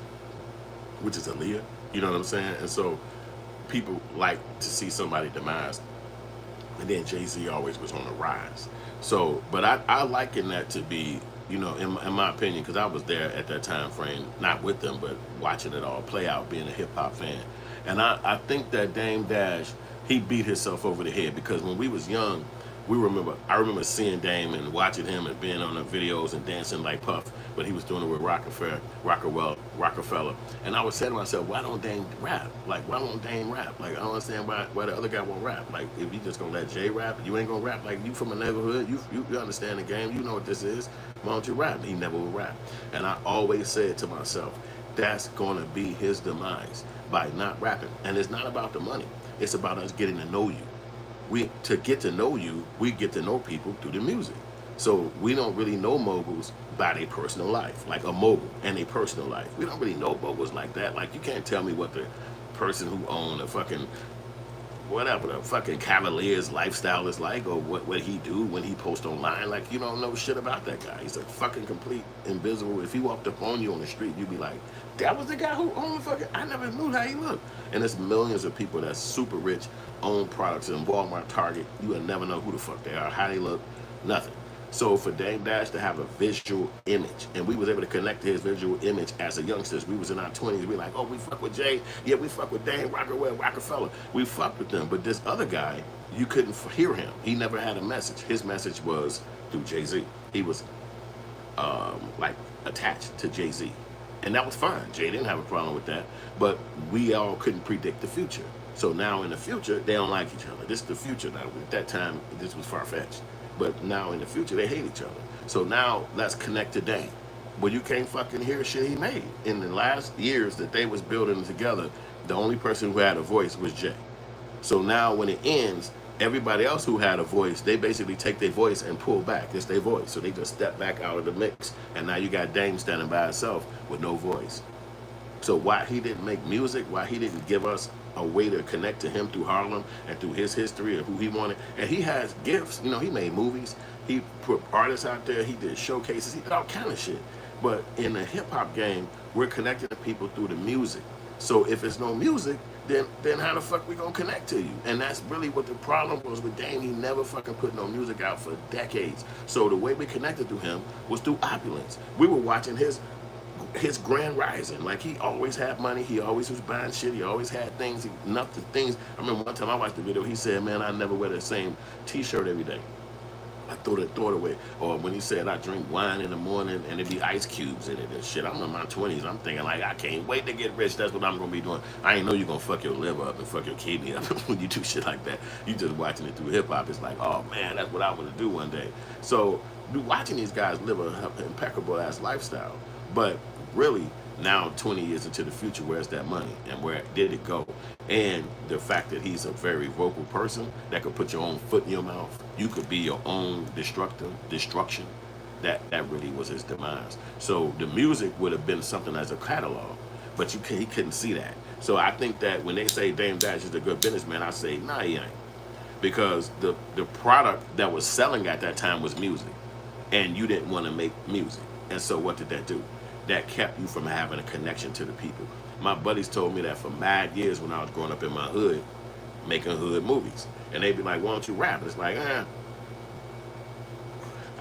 which is Aaliyah. You know what I'm saying? And so people like to see somebody demise. And then Jay-Z always was on the rise. So, but I liken that to be, you know, in my opinion, because I was there at that time frame, not with them, but watching it all play out, being a hip-hop fan. And I think that Dame Dash, he beat himself over the head, because when we was young, I remember seeing Dame and watching him and being on the videos and dancing like Puff, but he was doing it with Rockefeller. And I was saying to myself, why don't Dame rap? Like, why don't Dame rap? Like, I don't understand why the other guy won't rap. Like, if you just gonna let Jay rap, you ain't gonna rap. Like, you from a neighborhood, you understand the game, you know what this is. Why don't you rap? He never would rap. And I always said to myself, that's gonna be his demise by not rapping. And it's not about the money. It's about us getting to know you. To get to know you, we get to know people through the music. So we don't really know moguls by their personal life, like a mogul and a personal life. We don't really know moguls like that. Like, you can't tell me what the person who owned a fucking whatever the fucking Cavalier's lifestyle is like, or what he do when he posts online. Like, you don't know shit about that guy. He's a fucking complete invisible. If he walked up on you on the street, you'd be like, that was the guy who owned the fucking, I never knew how he looked. And there's millions of people that's super rich, own products in Walmart, Target. You will never know who the fuck they are, how they look, nothing. So for Dame Dash to have a visual image, and we was able to connect to his visual image as a youngsters. We was in our 20s. We like, oh, we fuck with Jay. Yeah, we fuck with Dame Rockefeller. We fucked with them. But this other guy, you couldn't hear him. He never had a message. His message was through Jay-Z. He was like attached to Jay-Z. And that was fine. Jay didn't have a problem with that. But we all couldn't predict the future. So now in the future, they don't like each other. This is the future now. At that time, this was far-fetched. But now in the future, they hate each other. So now let's connect to Dame. Well, you can't fucking hear shit he made. In the last years that they was building together, the only person who had a voice was Jay. So now when it ends, everybody else who had a voice, they basically take their voice and pull back. It's their voice. So they just step back out of the mix. And now you got Dame standing by himself with no voice. So why he didn't make music, why he didn't give us a way to connect to him through Harlem and through his history and who he wanted. And he has gifts. You know, he made movies. He put artists out there. He did showcases. He did all kind of shit. But in the hip-hop game, we're connecting to people through the music. So if it's no music, then how the fuck we gonna connect to you? And that's really what the problem was with Dame. He never fucking put no music out for decades. So the way we connected to him was through opulence. We were watching his grand rising. Like, he always had money. He always was buying shit. He always had things. Enough to things. I remember one time I watched the video. He said, "Man, I never wear the same T-shirt every day. I throw it away." Or when he said, "I drink wine in the morning and it be ice cubes in it and shit." I'm in my 20s. I'm thinking like, I can't wait to get rich. That's what I'm gonna be doing. I ain't know you're gonna fuck your liver up and fuck your kidney up when you do shit like that. You just watching it through hip hop. It's like, oh man, that's what I want to do one day. So watching these guys live an impeccable ass lifestyle, but really now 20 years into the future, where's that money and where did it go? And the fact that he's a very vocal person that could put your own foot in your mouth, you could be your own destruction. That really was his demise. So the music would have been something as a catalog, but he couldn't see that. So I think that when they say Dame Dash is a good businessman, I say, nah, he ain't. Because the product that was selling at that time was music, and you didn't want to make music. And so what did that do? That kept you from having a connection to the people. My buddies told me that for mad years when I was growing up in my hood, making hood movies. And they'd be like, "Why don't you rap?" And it's like, I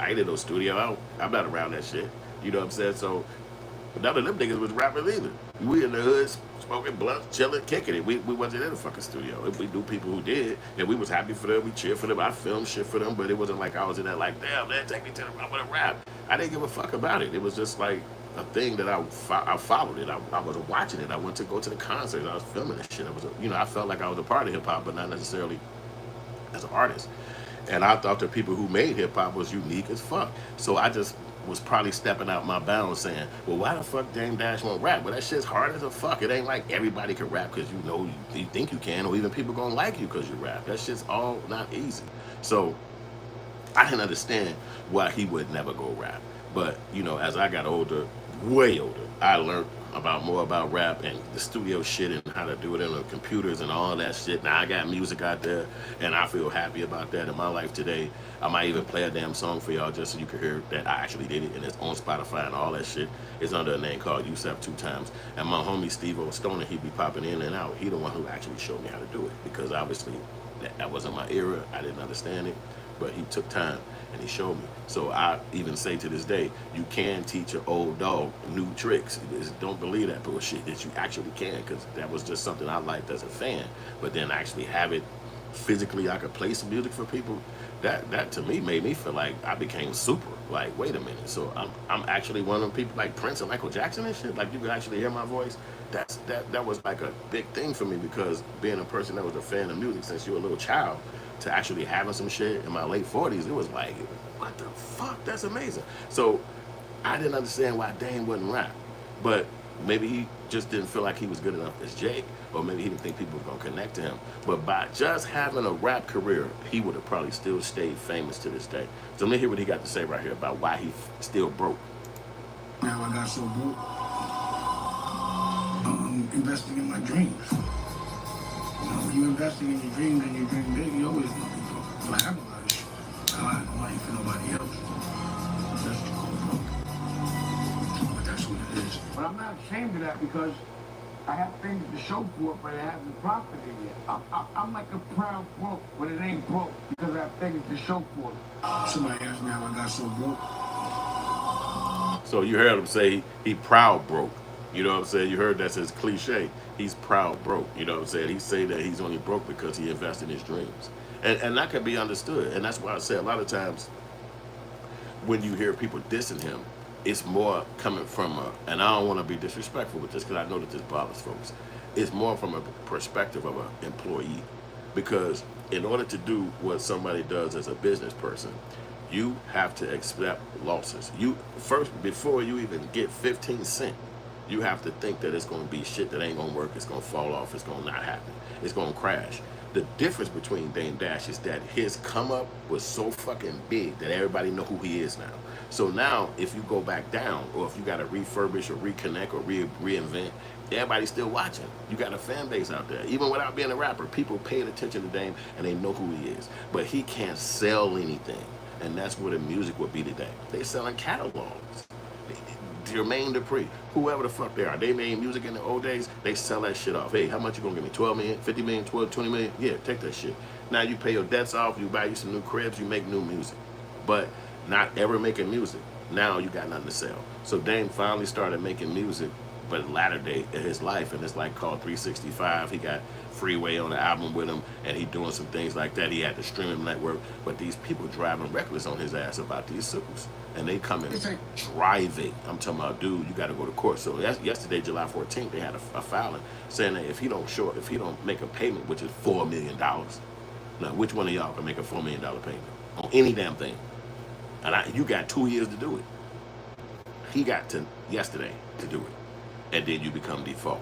ain't in no studio. I'm not around that shit. You know what I'm saying? So none of them niggas was rapping either. We in the hood smoking blunts, chilling, kicking it. We wasn't in the fucking studio. If we knew people who did, and we was happy for them, we cheered for them. I filmed shit for them, but it wasn't like I was in there like, damn, man, take me to the rap with a rap. I didn't give a fuck about it. It was just like a thing that I followed it. I was watching it. I went to go to the concert. I was filming this shit. I felt like I was a part of hip hop, but not necessarily as an artist. And I thought the people who made hip hop was unique as fuck. So I just was probably stepping out my bounds saying, well, why the fuck Dame Dash won't rap? Well, that shit's hard as a fuck. It ain't like everybody can rap because you think you can, or even people gonna like you because you rap. That shit's all not easy. So I didn't understand why he would never go rap. But, as I got older, way older, I learned more about rap and the studio shit and how to do it on the computers and all that shit. Now I got music out there, and I feel happy about that in my life today. I might even play a damn song for y'all just so you can hear that I actually did it, and it's on Spotify and all that shit. It's under a name called Youssef 2 Times. And my homie Steve O'Stoner, he be popping in and out. He the one who actually showed me how to do it, because obviously that wasn't my era. I didn't understand it, but he took time and he showed me. So I even say to this day, you can teach an old dog new tricks. Just don't believe that bullshit that you actually can, because that was just something I liked as a fan. But then actually have it physically I could play some music for people, that to me made me feel like I became super. Like, wait a minute, so I'm actually one of them people like Prince and Michael Jackson and shit. Like, you can actually hear my voice. That was like a big thing for me, because being a person that was a fan of music since you were a little child, to actually having some shit in my late 40s, it was like, what the fuck? That's amazing. So I didn't understand why Dame wouldn't rap, but maybe he just didn't feel like he was good enough as Jake, or maybe he didn't think people were gonna connect to him. But by just having a rap career, he would have probably still stayed famous to this day. So let me hear what he got to say right here about why he still broke. Now I got so broke. Investing in my dreams. You know, when you're investing in your dreams and you dream big, you always gonna be broke. So I have a lot of shit. I don't have no money for nobody else. That's what you call broke. But that's what it is. But I'm not ashamed of that, because I have things to show for it, but it hasn't profited yet. I'm like a proud broke, but it ain't broke, because I have things to show for it. Somebody asked me how I got so broke. So you heard him say he proud broke. You know what I'm saying? You heard that's his cliche. He's proud broke. You know what I'm saying? He say that he's only broke because he invested in his dreams. And that can be understood. And that's why I say a lot of times when you hear people dissing him, it's more coming from and I don't want to be disrespectful with this, because I know that this bothers folks. It's more from a perspective of an employee. Because in order to do what somebody does as a business person, you have to accept losses. You first, before you even get 15 cents, you have to think that it's going to be shit that ain't going to work. It's going to fall off. It's going to not happen. It's going to crash. The difference between Dame Dash is that his come up was so fucking big that everybody know who he is now. So now, if you go back down, or if you got to refurbish or reconnect or reinvent, everybody's still watching. You got a fan base out there. Even without being a rapper, people paying attention to Dame and they know who he is. But he can't sell anything. And that's what the music would be today. They selling catalogs. Jermaine Dupri, whoever the fuck they are, they made music in the old days, they sell that shit off. Hey, how much you gonna give me? 12 million, 50 million, 12, 20 million? Yeah, take that shit. Now you pay your debts off, you buy you some new cribs, you make new music. But not ever making music. Now you got nothing to sell. So Dame finally started making music, but latter day in his life, and it's like called 365. He got Freeway on the album with him, and he doing some things like that. He had the streaming network, but these people driving reckless on his ass about these suits, and they coming driving. I'm talking about, dude, you got to go to court. So yesterday, July 14th, they had a filing saying that if he don't make a payment, which is $4 million. Now, which one of y'all can make a $4 million payment on any damn thing? And you got 2 years to do it. He got to yesterday to do it, and then you become default,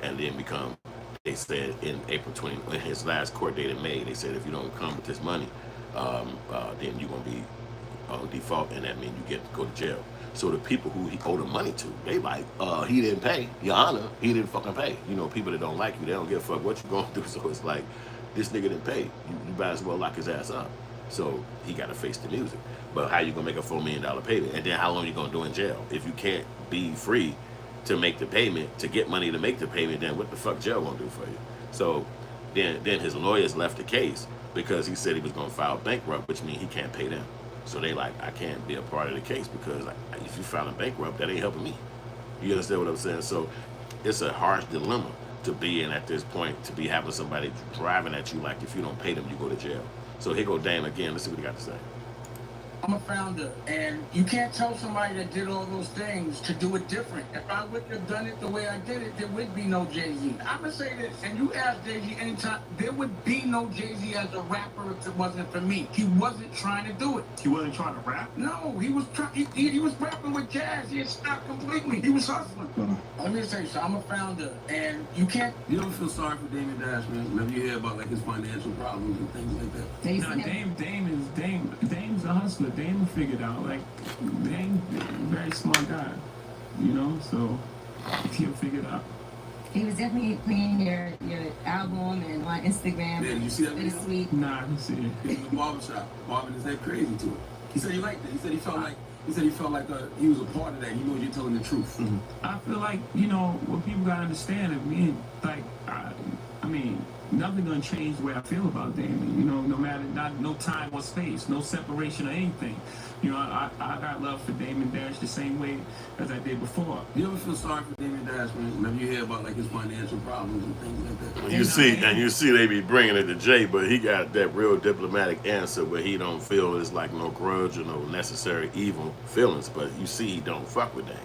and then become. They said in April 20, his last court date in May, they said if you don't come with this money, then you're gonna be on default, and that means you get to go to jail. So the people who he owed the money to, they like, he didn't pay, Your Honor, he didn't fucking pay. You know, people that don't like you, they don't give a fuck what you gonna do. So it's like, this nigga didn't pay. You might as well lock his ass up. So he got to face the music. But how you gonna make a $4 million payment, and then how long you gonna do in jail if you can't be free to make the payment, to get money to make the payment? Then what the fuck jail gonna do for you? So then his lawyers left the case because he said he was gonna file bankrupt, which means he can't pay them. So they like, I can't be a part of the case, because if you file a bankrupt, that ain't helping me. You understand what I'm saying? So it's a harsh dilemma to be in at this point, to be having somebody driving at you like if you don't pay them, you go to jail. So here go Dame again. Let's see what he got to say. I'm a founder, and you can't tell somebody that did all those things to do it different. If I wouldn't have done it the way I did it, there would be no Jay-Z. I'm gonna say this, and you ask Jay-Z anytime, there would be no Jay-Z as a rapper if it wasn't for me. He wasn't trying to do it. He wasn't trying to rap? No, he was trying. He was rapping with jazz. He had stopped completely. He was hustling. Let me just tell you something. I'm a founder, and you can't. You don't feel sorry for Dame Dash, man. Whenever you hear about like his financial problems and things like that. Nah, Dame's a hustler. Dame figured out, like, Dame, very smart guy, you know, so he'll figure it out. He was definitely playing your album and on Instagram. Yeah, did you see that Really video? sweet. Nah, I didn't see it. He was in the barbershop, bobbing his head crazy to it. He said he liked it. He said he felt like he was a part of that. He knew you're telling the truth. Mm-hmm. I feel like, you know, what people gotta understand, I mean, nothing gonna change the way I feel about Damon. You know, no matter, no time or space, no separation or anything. You know, I got love for Damon Dash the same way as I did before. You ever feel sorry for Dame Dash, man. Whenever you hear about like his financial problems and things like that. You see they be bringing it to Jay, but he got that real diplomatic answer where he don't feel it's like no grudge or no necessary evil feelings. But you see, he don't fuck with Dame.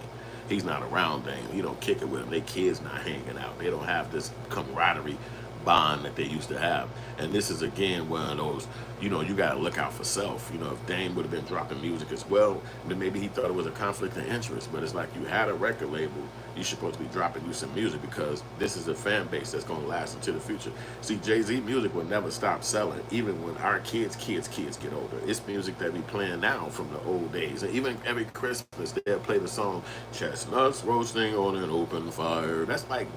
He's not around Dame. He don't kick it with him. They kids not hanging out. They don't have this camaraderie bond that they used to have. And this is again one of those, you know, you gotta look out for self. You know, if Dame would have been dropping music as well, then maybe he thought it was a conflict of interest. But it's like you had a record label, you're supposed to be dropping you some music because this is a fan base that's gonna last into the future. See, Jay-Z music will never stop selling, even when our kids get older. It's music that we playing now from the old days. And even every Christmas they'll play the song Chestnuts Roasting on an Open Fire. That's like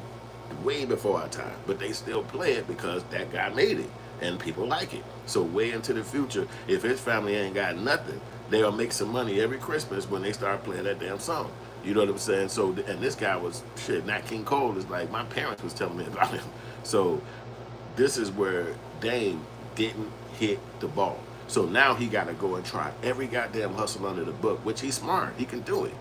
way before our time, but they still play it because that guy made it and people like it. So way into the future, if his family ain't got nothing, they'll make some money every Christmas when they start playing that damn song. You know what I'm saying? So, and this guy was shit. Nat King Cole is like, my parents was telling me about him. So this is where Dame didn't hit the ball. So now he got to go and try every goddamn hustle under the book, which he's smart. He can do it.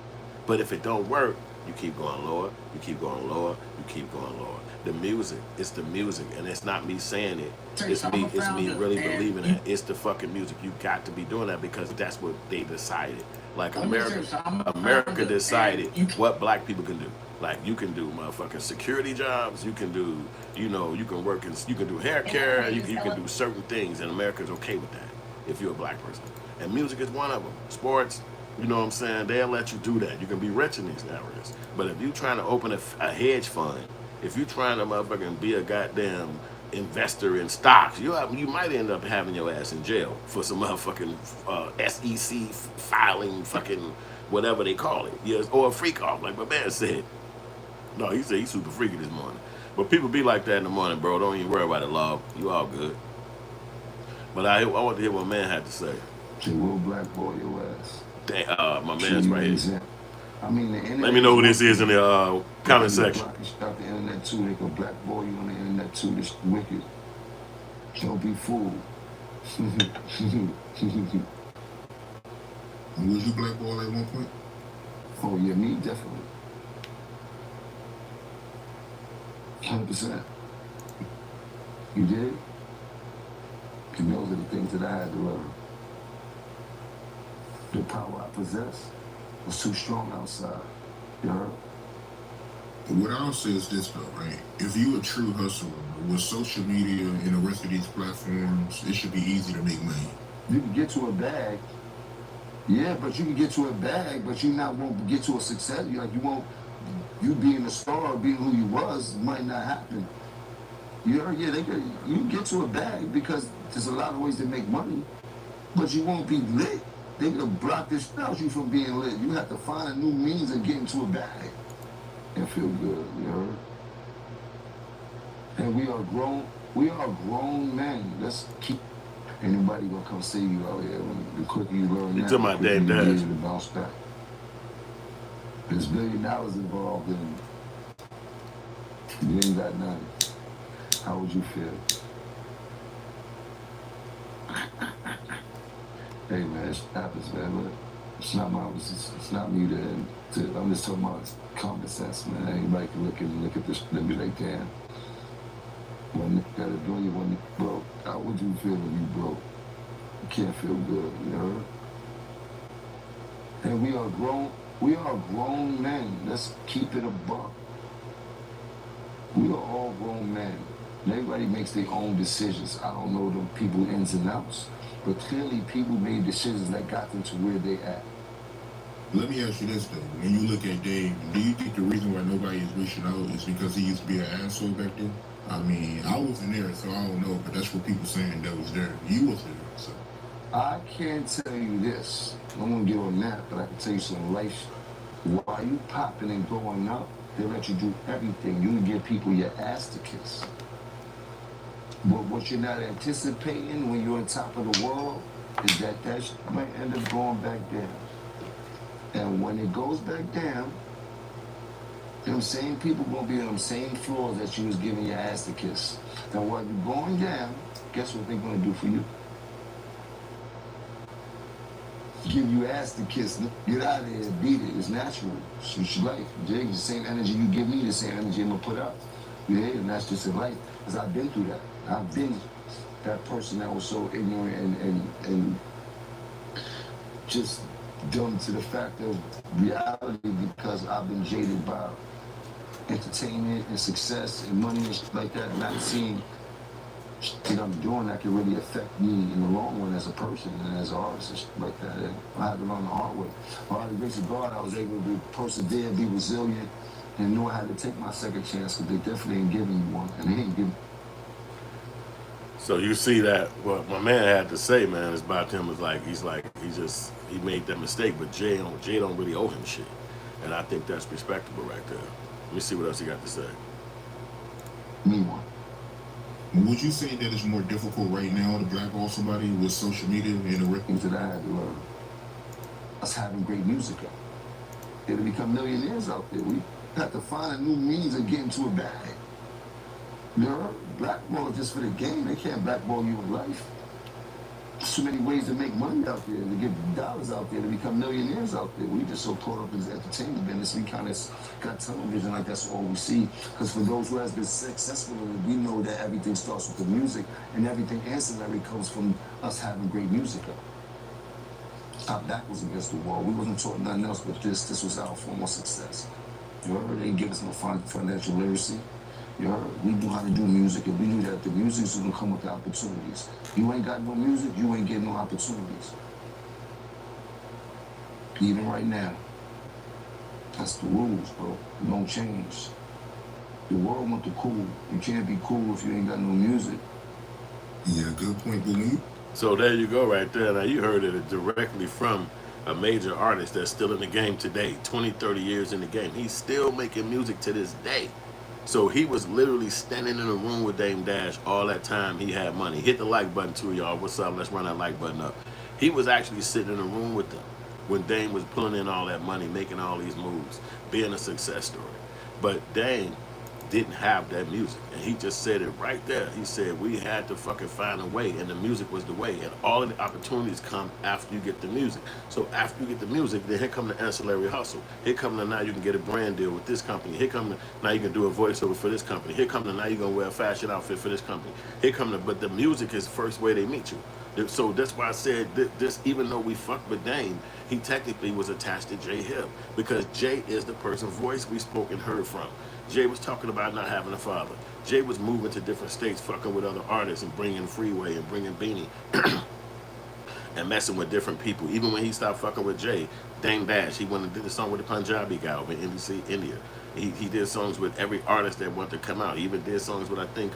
But if it don't work, you keep going lower, you keep going lower, you keep going lower. The music, it's the music, and it's not me saying it. It's me really believing it. It's the fucking music. You got to be doing that because that's what they decided. Like America decided what black people can do. Like you can do motherfucking security jobs. You can do, you know, you can work in, you can do hair care. You can do certain things, and America's okay with that if you're a black person. And music is one of them. Sports. You know what I'm saying? They'll let you do that. You can be rich in these areas. But if you're trying to open a hedge fund, if you're trying to motherfucking be a goddamn investor in stocks, you might end up having your ass in jail for some motherfucking SEC filing, fucking whatever they call it. Yes, or a freak off, like my man said. No, he said he's super freaky this morning. But people be like that in the morning, bro. Don't even worry about it, love. You all good. But I want to hear what man had to say. Say, will blackball your ass? My man's right here. I mean, the internet. Let me know who this is in the comment section. Stop the internet too. They can blackball you on the internet too. This wicked. Don't be fooled. Was you blackball at one point? Oh yeah, me definitely. 100%. You did? And those are the things that I had to learn. The power I possess was too strong outside. You heard? But what I'll say is this though, right? If you a true hustler with social media and the rest of these platforms, it should be easy to make money. You can get to a bag. Yeah, but you can get to a bag, but you won't get to a success. You being a star, being who you was, might not happen. You heard? Yeah, you can get to a bag because there's a lot of ways to make money, but you won't be lit. They could block this out you from being lit. You have to find a new means of getting to a bag and feel good, you heard? And we are grown men. Let's keep anybody gonna come see you out here. The quicker you learn that, talking about Dame Dash. to bounce back. There's $1 billion involved in it. You ain't got none. How would you feel? Hey man, it happens, man. Look, it's not me to I'm just talking about common sense, man. Anybody can look at this and be like, damn. When you got $1 billion, when you broke, how would you feel when you broke? You can't feel good, you know? And we are grown men. Let's keep it a buck. We are all grown men. And everybody makes their own decisions. I don't know the people ins and outs. But clearly people made decisions that got them to where they at. Let me ask you this though. When you look at Dave, do you think the reason why nobody is reaching out is because he used to be an asshole back then? I mean, I wasn't there, so I don't know, but that's what people saying that was there. You was there, so. I can't tell you this. I won't give on that, but I can tell you some life. While you popping and going up, they let you do everything. You can give people your ass to kiss. But what you're not anticipating when you're on top of the world is that might end up going back down. And when it goes back down, them same people gonna be on them same floors that you was giving your ass to kiss. And while you're going down, guess what they're gonna do for you? give you ass to kiss. Get out of there and beat it. It's natural. It's life. Jay, the same energy you give me, the same energy I'm gonna put out. Yeah, and that's just in life. Because I've been through that. I've been that person that was so ignorant and just dumb to the fact of reality because I've been jaded by entertainment and success and money and shit like that, not seeing shit I'm doing that can really affect me in the long run as a person and as an artist and shit like that. And I had to learn the hard way. By the grace of God, I was able to persevere, be resilient, and know I had to take my second chance because they definitely ain't giving you one. And they ain't giving. So you see that what my man had to say, man, is about him is like he made that mistake, but Jay don't really owe him shit, and I think that's respectable right there. Let me see what else he got to say. Me one. Would you say that it's more difficult right now to blackball somebody with social media and the Things that I had to learn. Us having great music out there to become millionaires out there. We have to find a new means of getting to a bag. You're blackball just for the game. They can't blackball you in life. So many ways to make money out there, to get dollars out there, to become millionaires out there. We just so caught up in this entertainment business, we kind of got television like that's all we see. Because for those who has been successful in it, we know that everything starts with the music, and everything ancillary comes from us having great music out. Our back was against the wall. We wasn't taught nothing else but this. This was our form of success. You heard? They didn't give us no financial literacy. You heard? We knew how to do music, and we knew that the music was going to come with the opportunities. You ain't got no music, you ain't getting no opportunities. Even right now, that's the rules, bro. It don't change. The world want the cool. You can't be cool if you ain't got no music. Yeah, good point, Billy. So there you go right there. Now you heard it directly from a major artist that's still in the game today, 20, 30 years in the game. He's still making music to this day. So he was literally standing in a room with Dame Dash all that time he had money. Hit the like button too, y'all. What's up? Let's run that like button up. He was actually sitting in a room with them when Dame was pulling in all that money, making all these moves, being a success story. But Dame didn't have that music, and he just said it right there. He said we had to fucking find a way, and the music was the way, and all of the opportunities come after you get the music. So after you get the music, then here come the ancillary hustle. Here come the now you can get a brand deal with this company. Here come the now you can do a voiceover for this company. Here come the now you're gonna wear a fashion outfit for this company. Here come the but the music is the first way they meet you. So that's why I said this, even though we fucked with Dame, he technically was attached to Jay Hill because Jay is the person's voice we spoke and heard from. Jay was talking about not having a father. Jay was moving to different states, fucking with other artists and bringing Freeway and bringing Beanie and messing with different people. Even when he stopped fucking with Jay, Dame Dash, he went and did a song with the Punjabi guy over in NBC, India. He did songs with every artist that wanted to come out. He even did songs with, I think,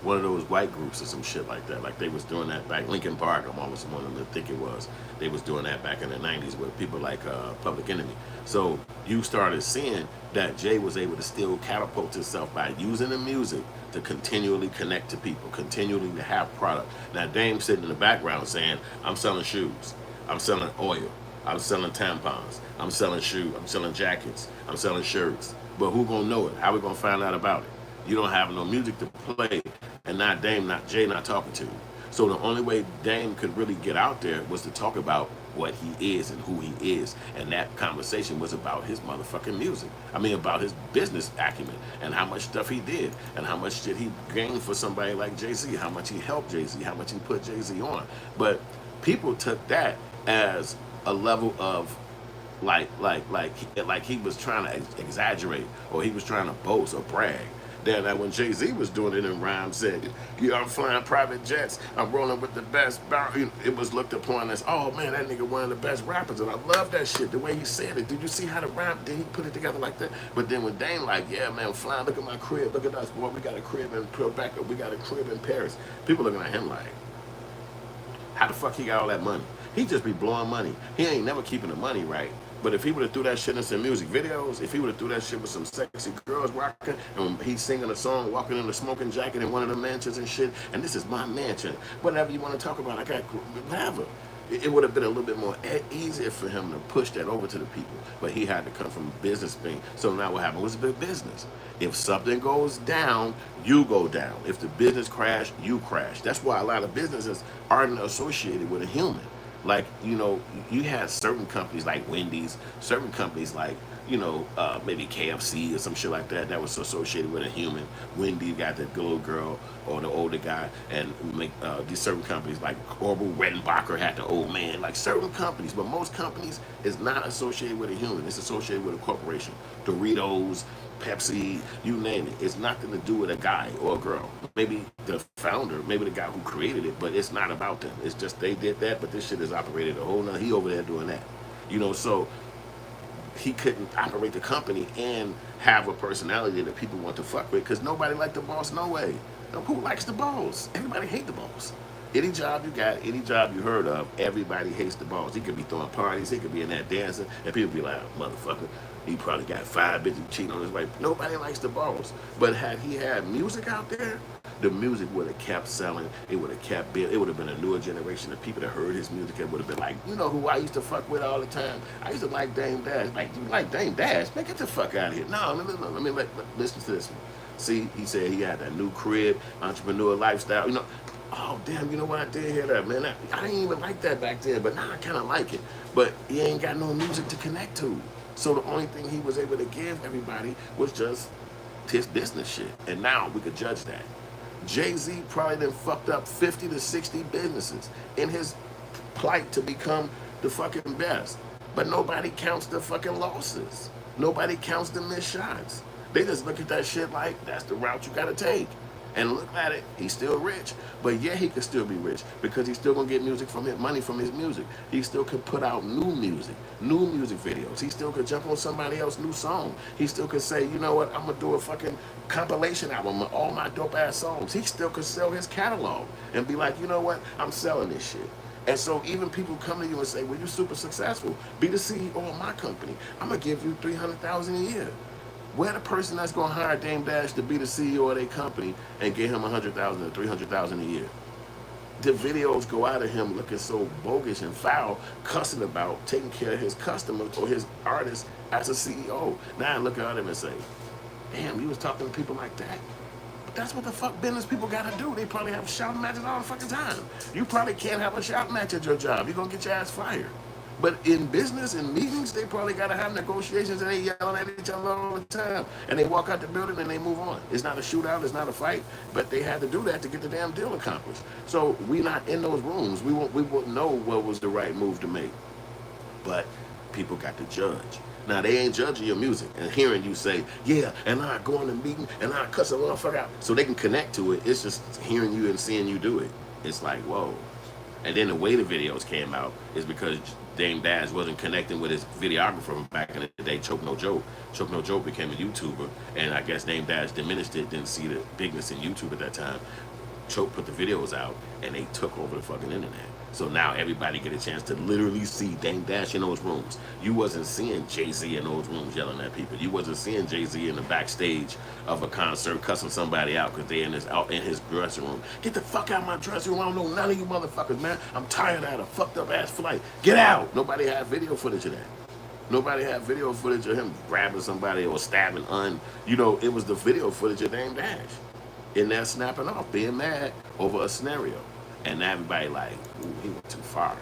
one of those white groups or some shit like that. Like they was doing that back, Linkin Park, I'm almost one of them to think it was. They was doing that back in the 90s with people like Public Enemy. So you started seeing that Jay was able to still catapult himself by using the music to continually connect to people, continually to have product. Now Dame's sitting in the background saying, I'm selling shoes, I'm selling oil, I'm selling tampons, I'm selling shoes, I'm selling jackets, I'm selling shirts. But who gonna know it? How we gonna find out about it? You don't have no music to play, and not Dame, not Jay, not talking to you. So the only way Dame could really get out there was to talk about what he is and who he is, and that conversation was about his motherfucking music. I mean, about his business acumen and how much stuff he did and how much shit he gained for somebody like Jay-Z, how much he helped Jay-Z, how much he put Jay-Z on. But people took that as a level of like he was trying to exaggerate or he was trying to boast or brag. Then when Jay-Z was doing it in rhyme, said, "Yeah, I'm flying private jets. I'm rolling with the best." It was looked upon as, "Oh man, that nigga one of the best rappers," and I love that shit. The way he said it. Did you see how the rhyme? Did he put it together like that? But then when Dame like, "Yeah, man, I'm flying. Look at my crib. Look at us, boy. We got a crib in Quebec. We got a crib in Paris." People looking at him like, "How the fuck he got all that money?" He just be blowing money. He ain't never keeping the money right. But if he would have threw that shit in some music videos, if he would have threw that shit with some sexy girls rocking, and he's singing a song, walking in a smoking jacket in one of the mansions and shit, and this is my mansion, whatever you want to talk about, I got whatever. It would have been a little bit more easier for him to push that over to the people. But he had to come from a business thing. So now what happened was a big business. If something goes down, you go down. If the business crash, you crash. That's why a lot of businesses aren't associated with a human. Like, you know, you had certain companies like Wendy's, certain companies like, you know, maybe KFC or some shit like that that was associated with a human. Wendy got the little girl or the older guy, and make these certain companies like Orville Redenbacher had the old man. Like certain companies, but most companies is not associated with a human. It's associated with a corporation. Doritos, Pepsi, you name it. It's nothing to do with a guy or a girl. Maybe the founder, maybe the guy who created it, but it's not about them. It's just they did that, but this shit is operated a whole nother. He over there doing that. You know, so he couldn't operate the company and have a personality that people want to fuck with because nobody liked the boss no way. Now, who likes the boss? Everybody hate the boss. Any job you got, any job you heard of, everybody hates the boss. He could be throwing parties, he could be in that dancing, and people be like, motherfucker, he probably got 5 bitches cheating on his wife. Nobody likes the boss. But had he had music out there, the music would have kept selling. It would have kept building. It would have been a newer generation of people that heard his music and would have been like, you know who I used to fuck with all the time? I used to like Dame Dash. Like, you like Dame Dash? Man, get the fuck out of here. No, let me listen to this one. See, he said he had that new crib, entrepreneur lifestyle. You know, oh damn, you know what, I did hear that, man. I didn't even like that back then, but now I kind of like it. But he ain't got no music to connect to. So the only thing he was able to give everybody was just his business shit. And now we could judge that. Jay-Z probably done fucked up 50 to 60 businesses in his plight to become the fucking best. But nobody counts the fucking losses. Nobody counts the missed shots. They just look at that shit like that's the route you gotta take. And look at it, he's still rich. But yeah, he could still be rich because he's still gonna get music from his money from his music. He still could put out new music videos. He still could jump on somebody else's new song. He still could say, you know what, I'm gonna do a fucking compilation album of all my dope ass songs. He still could sell his catalog and be like, you know what, I'm selling this shit. And so even people come to you and say, well, you're super successful. Be the CEO of my company. I'm gonna give you $300,000 a year. Where the person that's gonna hire Dame Dash to be the CEO of their company and get him $100,000 or $300,000 a year? The videos go out of him looking so bogus and foul, cussing about taking care of his customers or his artists as a CEO. Now I look at him and say, damn, you was talking to people like that? But that's what the fuck business people gotta do. They probably have shouting matches all the fucking time. You probably can't have a shouting match at your job. You're gonna get your ass fired. But in business, in meetings, they probably got to have negotiations and they yelling at each other all the time. And they walk out the building and they move on. It's not a shootout, it's not a fight, but they had to do that to get the damn deal accomplished. So we not in those rooms. We won't know what was the right move to make. But people got to judge. Now, they ain't judging your music and hearing you say, yeah, and I go in the meeting and I cuss a motherfucker out. So they can connect to it. It's just hearing you and seeing you do it. It's like, whoa. And then the way the videos came out is because Dame Dash wasn't connecting with his videographer back in the day, Choke No Joke. Choke No Joke became a YouTuber, and I guess Dame Dash diminished it, didn't see the bigness in YouTube at that time. Choke put the videos out, and they took over the fucking internet. So now everybody get a chance to literally see Dame Dash in those rooms. You wasn't seeing Jay-Z in those rooms yelling at people. You wasn't seeing Jay-Z in the backstage of a concert cussing somebody out because they out in his dressing room. Get the fuck out of my dressing room. I don't know none of you motherfuckers, man. I'm tired of a fucked up ass flight. Get out. Nobody had video footage of that. Nobody had video footage of him grabbing somebody or stabbing you know, it was the video footage of Dame Dash. In there snapping off, being mad over a scenario. And everybody like, ooh, he went too far.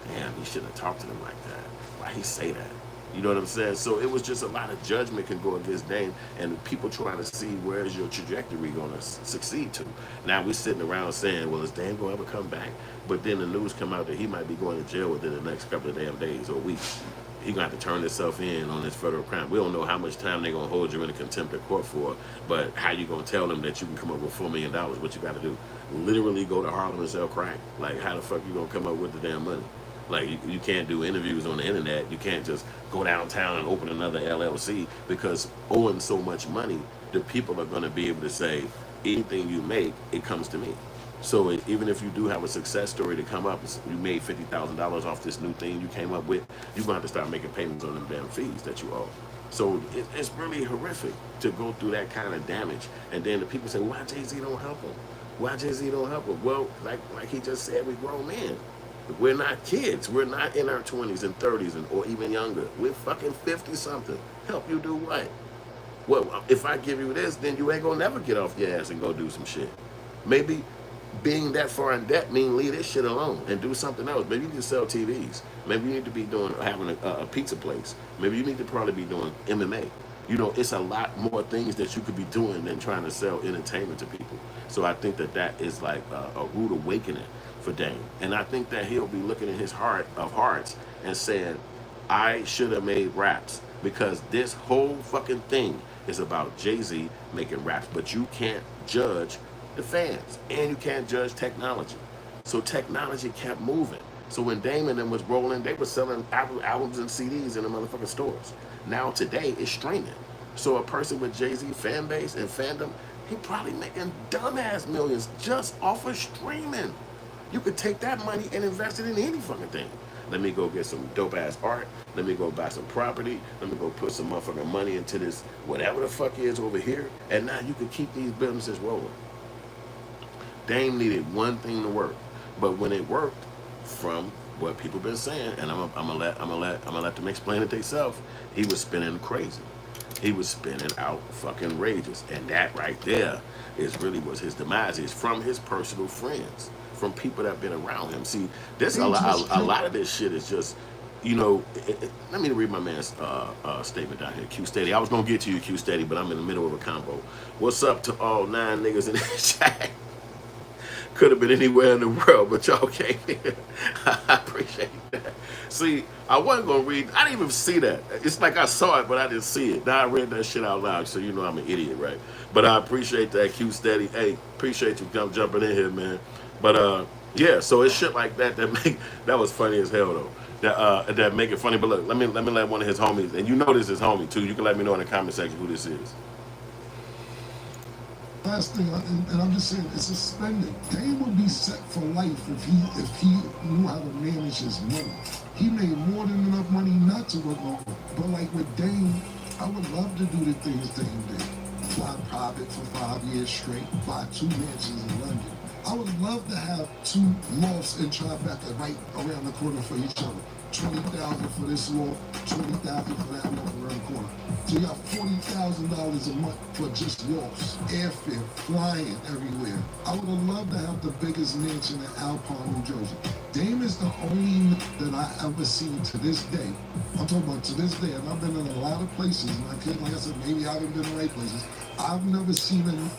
Damn, he shouldn't have talked to them like that. Why he say that? You know what I'm saying? So it was just a lot of judgment can go against Dame, and people trying to see where is your trajectory going to succeed to. Now we're sitting around saying, well, is Dame going to ever come back? But then the news come out that he might be going to jail within the next couple of damn days or weeks. He going to have to turn himself in on this federal crime. We don't know how much time they're going to hold you in a contempt of court for, but how you going to tell them that you can come up with $4 million? What you got to do? Literally go to Harlem and sell crack? Like, how the fuck you going to come up with the damn money? Like, you can't do interviews on the internet. You can't just go downtown and open another LLC because owing so much money, the people are going to be able to say, anything you make, it comes to me. So even if you do have a success story to come up, you made $50,000 off this new thing you came up with, you're going to have to start making payments on them damn fees that you owe. So it's really horrific to go through that kind of damage. And then the people say, why Jay-Z don't help him? Why Jay-Z don't help him? Well, like he just said, we grown men. We're not kids. We're not in our 20s and 30s or even younger. We're fucking 50-something. Help you do what? Well, if I give you this, then you ain't going to never get off your ass and go do some shit. Maybe being that far in debt mean leave this shit alone and do something else. Maybe you need to sell TVs. Maybe you need to be having a pizza place. Maybe you need to probably be doing MMA. You know, it's a lot more things that you could be doing than trying to sell entertainment to people. So I think that is like a rude awakening for Dame. And I think that he'll be looking in his heart of hearts and saying, I should have made raps, because this whole fucking thing is about Jay-Z making raps. But you can't judge the fans, and you can't judge technology. So technology kept moving. So when Dame and them was rolling, they were selling albums and CDs in the motherfucking stores. Now today it's streaming. So a person with Jay-Z fan base and fandom, he probably making dumbass millions just off of streaming. You could take that money and invest it in any fucking thing. Let me go get some dope ass art. Let me go buy some property. Let me go put some motherfucking money into this whatever the fuck is over here. And now you can keep these businesses rolling. Dame needed one thing to work, but when it worked, from what people been saying, and I'm gonna let them explain it themselves, he was spinning crazy. He was spinning out fucking rages, and that right there is really was his demise. Is from his personal friends, from people that have been around him. See, this a lot of this shit is just, you know. Let me read my man's statement down here. Q Steady. I was gonna get to you, Q Steady, but I'm in the middle of a combo. What's up to all 9 niggas in the chat? Could have been anywhere in the world, but y'all came here. I appreciate that. See, I wasn't gonna read. I didn't even see that. It's like I saw it, but I didn't see it. Now I read that shit out loud, so you know I'm an idiot, right? But I appreciate that, Q Steady. Hey, appreciate you jumping in here, man. But yeah, so it's shit like that that was funny as hell though. That make it funny. But look, let me let one of his homies, and you know this is homie too. You can let me know in the comment section who this is. Last thing, and I'm just saying, it's suspended. Dame would be set for life if he knew how to manage his money. He made more than enough money not to work on it. But like with Dame, I would love to do the things Dame did. Fly private for 5 years straight, buy 2 mansions in London. I would love to have 2 lofts in Tribeca right around the corner for each other. 20,000 for this loft, 20,000 for that loft around the corner. So you got $40,000 a month for just lofts, airfare, flying everywhere. I would have loved to have the biggest mansion in Alpine, New Jersey. Dame is the only that I ever seen to this day. I'm talking about to this day, and I've been in a lot of places, and I can't, like I said, maybe I haven't been in the right places. I've never seen him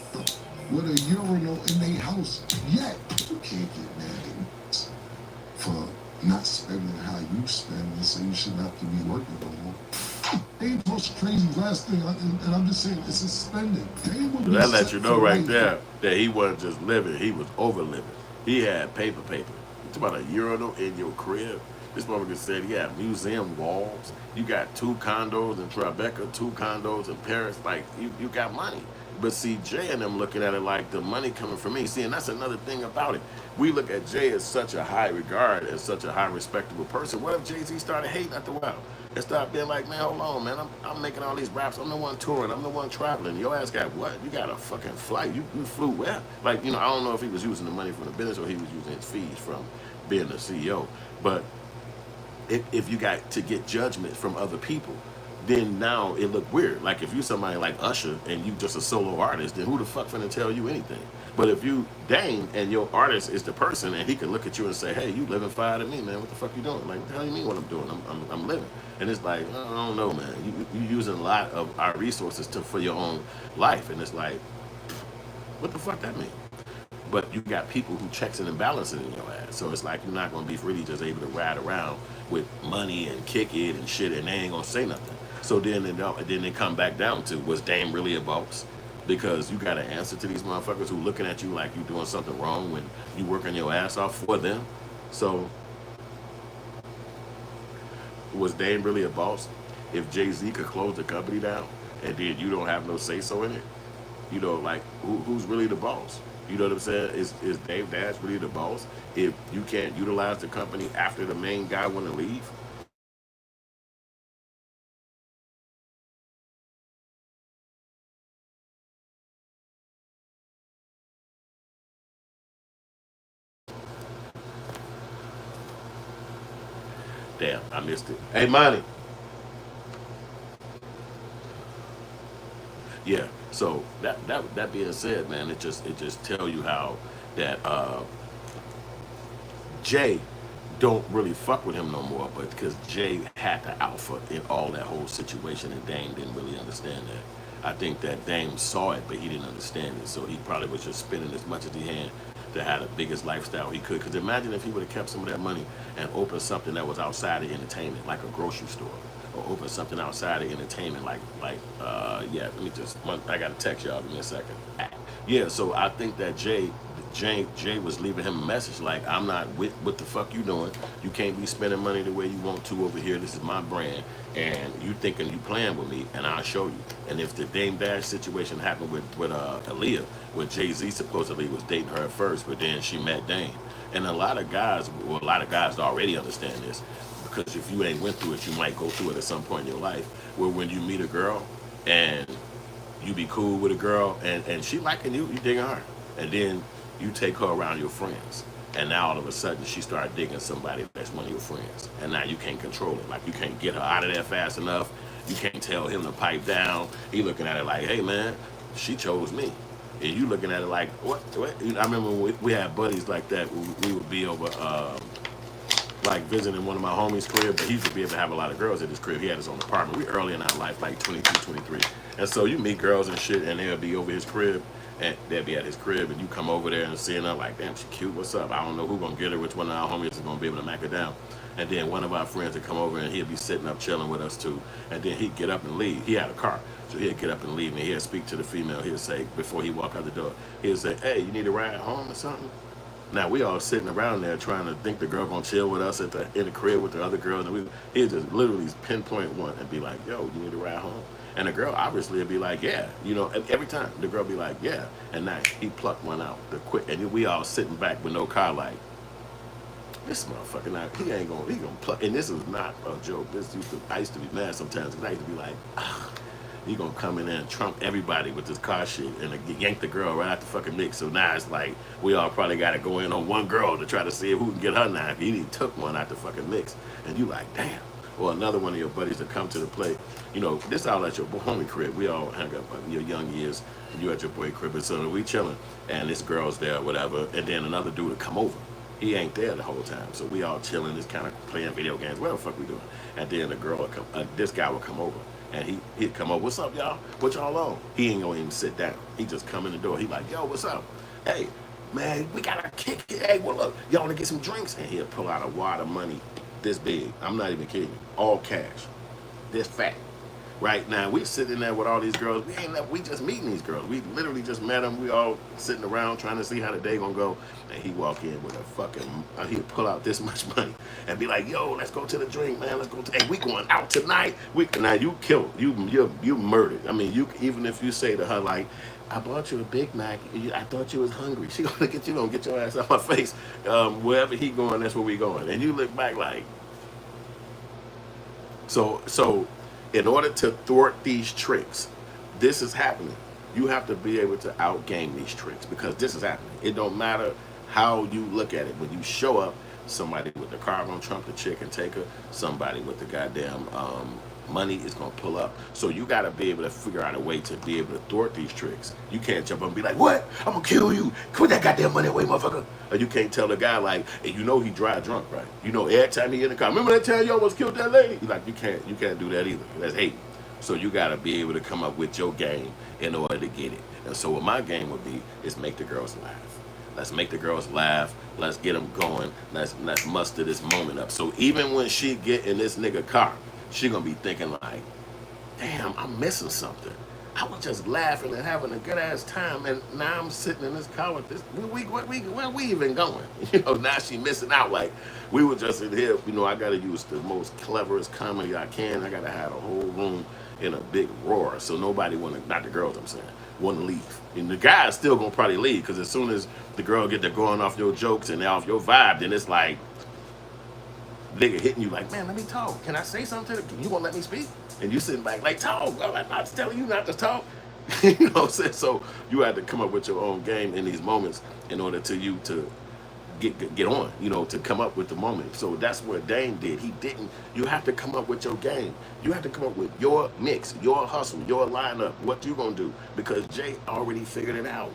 with a urinal in their house yet. You can't get mad at me for not spending how you spend, and so you shouldn't have to be working no more. Dame's most crazy last thing, and I'm just saying, it's suspended. Dame would be That let you know right life. there that he wasn't just living, he was over living. He had paper. You talk about a urinal in your crib. This motherfucker said he had museum walls. You got 2 condos in Tribeca, 2 condos in Paris. Like, you got money. But see, Jay and them looking at it like the money coming from me. See, and that's another thing about it. We look at Jay as such a high regard, as such a high respectable person. What if Jay-Z started hating after a while? And started being like, man, hold on, man. I'm making all these raps. I'm the one touring. I'm the one traveling. Your ass got what? You got a fucking flight. You flew where? Like, you know, I don't know if he was using the money from the business or he was using his fees from being the CEO. But if you got to get judgment from other people, then now it look weird. Like if you somebody like Usher and you just a solo artist, then who the fuck finna tell you anything? But if you Dame and your artist is the person and he can look at you and say, hey, you living fire to me, man. What the fuck you doing? Like, what the hell you mean what I'm doing? I'm living. And it's like, I don't know, man. You using a lot of our resources for your own life. And it's like, what the fuck that mean? But you got people who checks and balances in your ass. So it's like you're not gonna be really just able to ride around with money and kick it and shit and they ain't gonna say nothing. So then they come back down to, was Dame really a boss? Because you got to answer to these motherfuckers who looking at you like you doing something wrong when you working your ass off for them. So was Dame really a boss? If Jay-Z could close the company down and then you don't have no say-so in it, you know, like who's really the boss? You know what I'm saying? Is Dave Dash really the boss if you can't utilize the company after the main guy want to leave? Damn, I missed it. Hey, Monty. Yeah. So that being said, man, it just tell you how that Jay don't really fuck with him no more, but because Jay had the alpha in all that whole situation, and Dame didn't really understand that. I think that Dame saw it, but he didn't understand it, so he probably was just spending as much as he had to have the biggest lifestyle he could. Because imagine if he would have kept some of that money and opened something that was outside of entertainment, like a grocery store, or open something outside of entertainment, yeah. Let me just, I gotta text y'all. Give me a second. Yeah, so I think that Jay was leaving him a message like, I'm not with what the fuck you doing. You can't be spending money the way you want to over here. This is my brand, and you thinking you playing with me, and I'll show you. And if the Dame Dash situation happened with Aaliyah, where Jay-Z supposedly was dating her at first, but then she met Dame. And a lot of guys already understand this, because if you ain't went through it, you might go through it at some point in your life, where when you meet a girl and you be cool with a girl and she liking you digging her, and then you take her around your friends, and now all of a sudden she started digging somebody that's one of your friends, and now you can't control it. Like, you can't get her out of there fast enough. You can't tell him to pipe down. He looking at it like, hey man, she chose me. And you looking at it like, what? I remember when we had buddies like that. We would be over like visiting one of my homies' crib, but he used to be able to have a lot of girls at his crib. He had his own apartment. We early in our life, like 22, 23. And so you meet girls and shit, and they'll be over his crib, and they'll be at his crib, and you come over there and seeing her like, damn, she cute, what's up? I don't know who gonna get her, which one of our homies is gonna be able to knock her down. And then one of our friends would come over, and he'd be sitting up chilling with us too. And then he'd get up and leave. He had a car, so he'd get up and leave, and he'd speak to the female. He'd say, before he walk out the door, he'd say, hey, you need a ride home or something? Now we all sitting around there trying to think the girl gonna chill with us in the crib with the other girls, and he'd just literally pinpoint one and be like, yo, you need a ride home? And the girl obviously would be like, yeah, and every time the girl be like, yeah. And now he plucked one out the quick, and we all sitting back with no car, like, this motherfucker, now he gonna pluck. And this is not a joke. I used to be mad sometimes, because I used to be like, he gonna come in there and trump everybody with this car shit and yank the girl right out the fucking mix. So now it's like, we all probably gotta go in on one girl to try to see who can get her now. If he took one out the fucking mix, and you like, damn. Or another one of your buddies to come to the play. This all at your homie crib. We all hang up in your young years, and you at your boy crib, and so we chilling, and this girl's there or whatever, and then another dude would come over. He ain't there the whole time, so we all chilling, just kind of playing video games, whatever the fuck we doing. And then the girl would come, this guy would come over, and he'd come over, what's up, y'all? What y'all on? He ain't gonna even sit down. He just come in the door. He like, yo, what's up? Hey, man, we gotta kick it. Hey, well, look, y'all wanna get some drinks? And he'll pull out a wad of money this big. I'm not even kidding you. All cash. This fat. Right now, we sitting there with all these girls. We just meeting these girls. We literally just met them. We all sitting around trying to see how the day gonna go. And he walk in with a fucking, he'd pull out this much money and be like, yo, let's go to the drink, man. Let's go. Hey, we going out tonight. Now you killed. You murdered. I mean, even if you say to her like, I bought you a Big Mac. I thought you was hungry. She gonna get your ass out my face. Wherever he going, that's where we going. And you look back like, so in order to thwart these tricks, this is happening. You have to be able to outgame these tricks, because this is happening. It don't matter how you look at it. When you show up, somebody with the car gonna trump the chick and take her. Somebody with the goddamn money is gonna pull up. So you gotta be able to figure out a way to be able to thwart these tricks. You can't jump up and be like, what? I'm gonna kill you. Put that goddamn money away, motherfucker. Or you can't tell the guy like, hey, he drive drunk, right? Every time he in the car, remember that time you almost killed that lady? Like, you can't do that either. That's hate. So you gotta be able to come up with your game in order to get it. And so what my game would be is make the girls laugh. Let's make the girls laugh. Let's get them going. Let's muster this moment up. So even when she get in this nigga car, she gonna be thinking like, damn, I'm missing something. I was just laughing and having a good ass time, and now I'm sitting in this car with this. Where we even going? Now she missing out. Like, we were just in here. I gotta use the most cleverest comedy I can. I gotta have a whole room in a big roar, so nobody not the girls, I'm saying, want to leave. And the guys still gonna probably leave, because as soon as the girl get to going off your jokes and off your vibe, then it's like, nigga hitting you like, man, let me talk. Can I say something? You won't let me speak? And you sitting back like, talk. I'm not telling you not to talk. You know what I'm saying? So you had to come up with your own game in these moments in order to get on, to come up with the moment. So that's what Dame did. He didn't. You have to come up with your game. You have to come up with your mix, your hustle, your lineup, what you gonna do, because Jay already figured it out.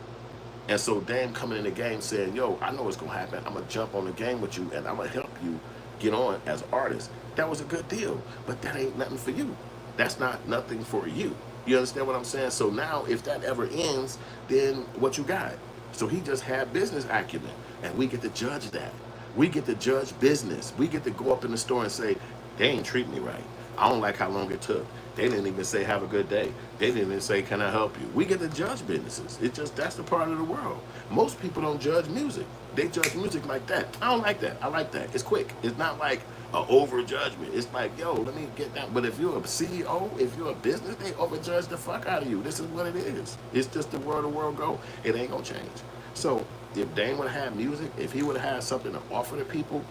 And so Dame coming in the game saying, yo, I know what's gonna happen. I'm gonna jump on the game with you and I'm gonna help you get on as an artist. That was a good deal, but that ain't nothing for you. That's not nothing for you. You understand what I'm saying? So now if that ever ends, then what you got? So he just had business acumen and we get to judge that. We get to judge business. We get to go up in the store and say, they ain't treat me right. I don't like how long it took. They didn't even say have a good day. They didn't even say can I help you. We get to judge businesses. It's just that's the part of the world. Most people don't judge music. They judge music like that. I don't like that. I like that. It's quick. It's not like a over judgment. It's like, yo, let me get that. But if you're a CEO, if you're a business, they overjudge the fuck out of you. This is what it is. It's just the world go. It ain't gonna change. So if Dane would have had music, if he would have had something to offer to people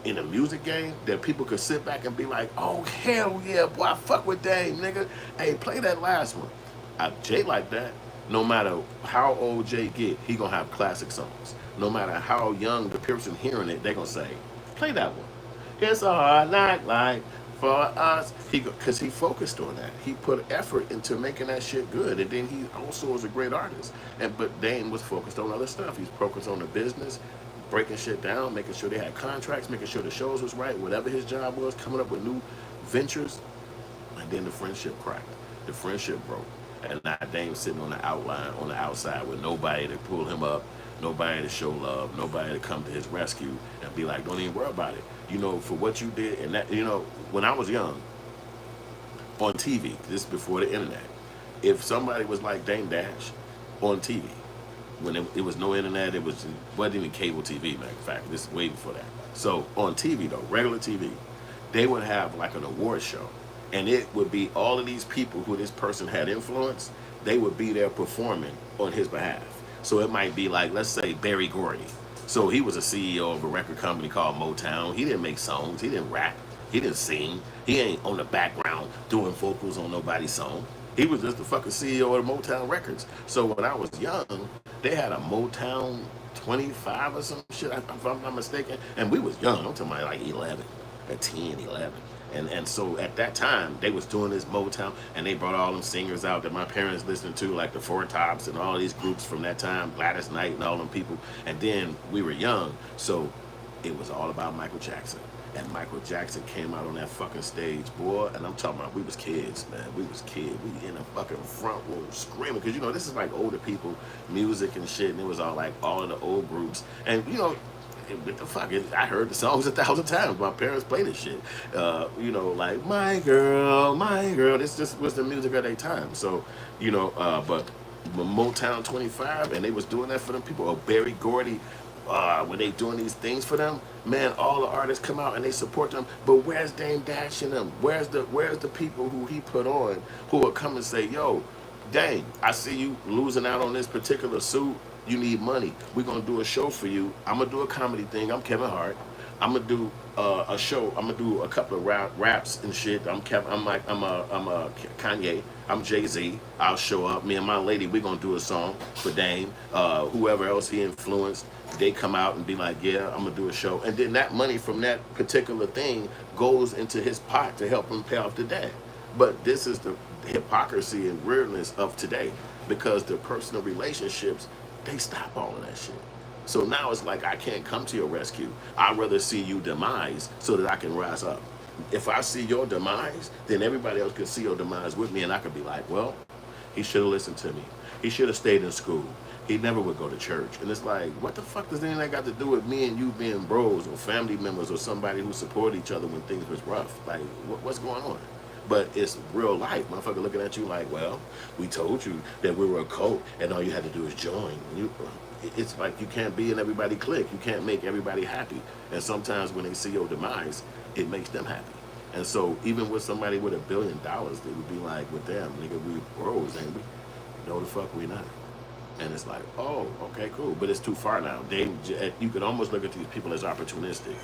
in a music game that people could sit back and be like, oh hell yeah, boy, I fuck with Dane, nigga. Hey, play that last one. Jay like that. No matter how old Jay get, he gonna have classic songs. No matter how young the person hearing it, they gonna say, play that one. It's a hard night like for us. Because he focused on that. He put effort into making that shit good. And then he also was a great artist. But Dane was focused on other stuff. He's focused on the business, breaking shit down, making sure they had contracts, making sure the shows was right, whatever his job was, coming up with new ventures. And then the friendship cracked. The friendship broke. And now Dame's sitting on the outline, on the outside with nobody to pull him up, nobody to show love, nobody to come to his rescue and be like, don't even worry about it. You know, for what you did. And that, you know, when I was young, on TV, this is before the internet, if somebody was like Dame Dash on TV, when it was no internet, wasn't even cable TV, matter of fact, this is way before that. So on TV though, regular TV, they would have like an award show. And it would be all of these people who this person had influence, they would be there performing on his behalf. So it might be like, let's say Berry Gordy. So he was a CEO of a record company called Motown. He didn't make songs, he didn't rap, he didn't sing. He ain't on the background doing vocals on nobody's song. He was just the fucking CEO of Motown Records. So when I was young, they had a Motown 25 or some shit, if I'm not mistaken. And we was young, I'm talking about like 11, or 10, 11. And so at that time, they was doing this Motown, and they brought all them singers out that my parents listened to, like the Four Tops and all these groups from that time, Gladys Knight and all them people. And then we were young, so it was all about Michael Jackson. And Michael Jackson came out on that fucking stage, boy, and I'm talking about we was kids, man. We was kids. We in the fucking front row screaming, because, you know, this is like older people, music and shit, and it was all like all of the old groups. And, you know, what the fuck? I heard the songs 1,000 times. My parents played this shit. You know, like, my girl, my girl. This just was the music of their time. So, you know, but Motown 25, and they was doing that for them people, or Berry Gordy, when they doing these things for them, man, all the artists come out and they support them. But where's Dame Dash and them? Where's the people who he put on who will come and say, yo, Dame, I see you losing out on this particular suit. You need money. We're gonna do a show for you. I'm gonna do a comedy thing. I'm Kevin Hart. I'm gonna do a show. I'm gonna do a couple of raps and shit. I'm a Kanye. I'm Jay-Z. I'll show up. Me and my lady, we're gonna do a song for Dame. Whoever else he influenced, they come out and be like, yeah, I'm gonna do a show. And then that money from that particular thing goes into his pot to help him pay off the debt. But this is the hypocrisy and weirdness of today, because the personal relationships, they stop all of that shit. So now it's like, I can't come to your rescue. I'd rather see you demise so that I can rise up. If I see your demise, then everybody else can see your demise with me, and I could be like, well, he should have listened to me. He should have stayed in school. He never would go to church. And it's like, what the fuck does anything got to do with me and you being bros or family members or somebody who support each other when things was rough? Like, what's going on? But it's real life. Motherfucker looking at you like, well, we told you that we were a cult and all you had to do is join. It's like you can't be in everybody clique. You can't make everybody happy. And sometimes when they see your demise, it makes them happy. And so even with somebody with $1 billion, they would be like, well, damn, nigga, we bros, ain't we? No, the fuck we not. And it's like, oh, okay, cool. But it's too far now. You could almost look at these people as opportunistic.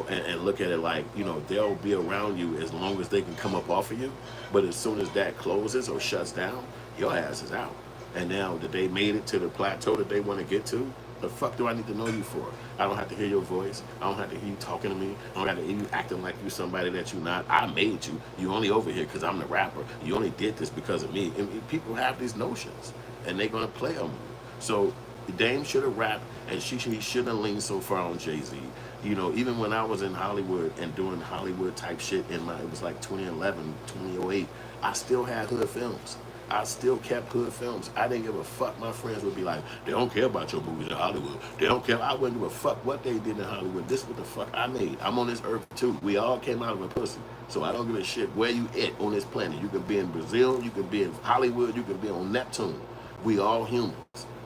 And look at it like, you know, they'll be around you as long as they can come up off of you. But as soon as that closes or shuts down, your ass is out. And now that they made it to the plateau that they want to get to, the fuck do I need to know you for? I don't have to hear your voice. I don't have to hear you talking to me. I don't have to hear you acting like you somebody that you're not. I made you. You only over here because I'm the rapper. You only did this because of me. And people have these notions, and they're going to play on you. So Dame should have rapped, and he shouldn't have leaned so far on Jay-Z. You know, even when I was in Hollywood and doing Hollywood type shit it was like 2011, 2008, I still had hood films. I still kept hood films. I didn't give a fuck. My friends would be like, they don't care about your movies in Hollywood. They don't care. I wouldn't give a fuck what they did in Hollywood. This is what the fuck I made. I'm on this earth too. We all came out of a pussy. So I don't give a shit where you at on this planet. You can be in Brazil, you can be in Hollywood, you can be on Neptune. We all humans.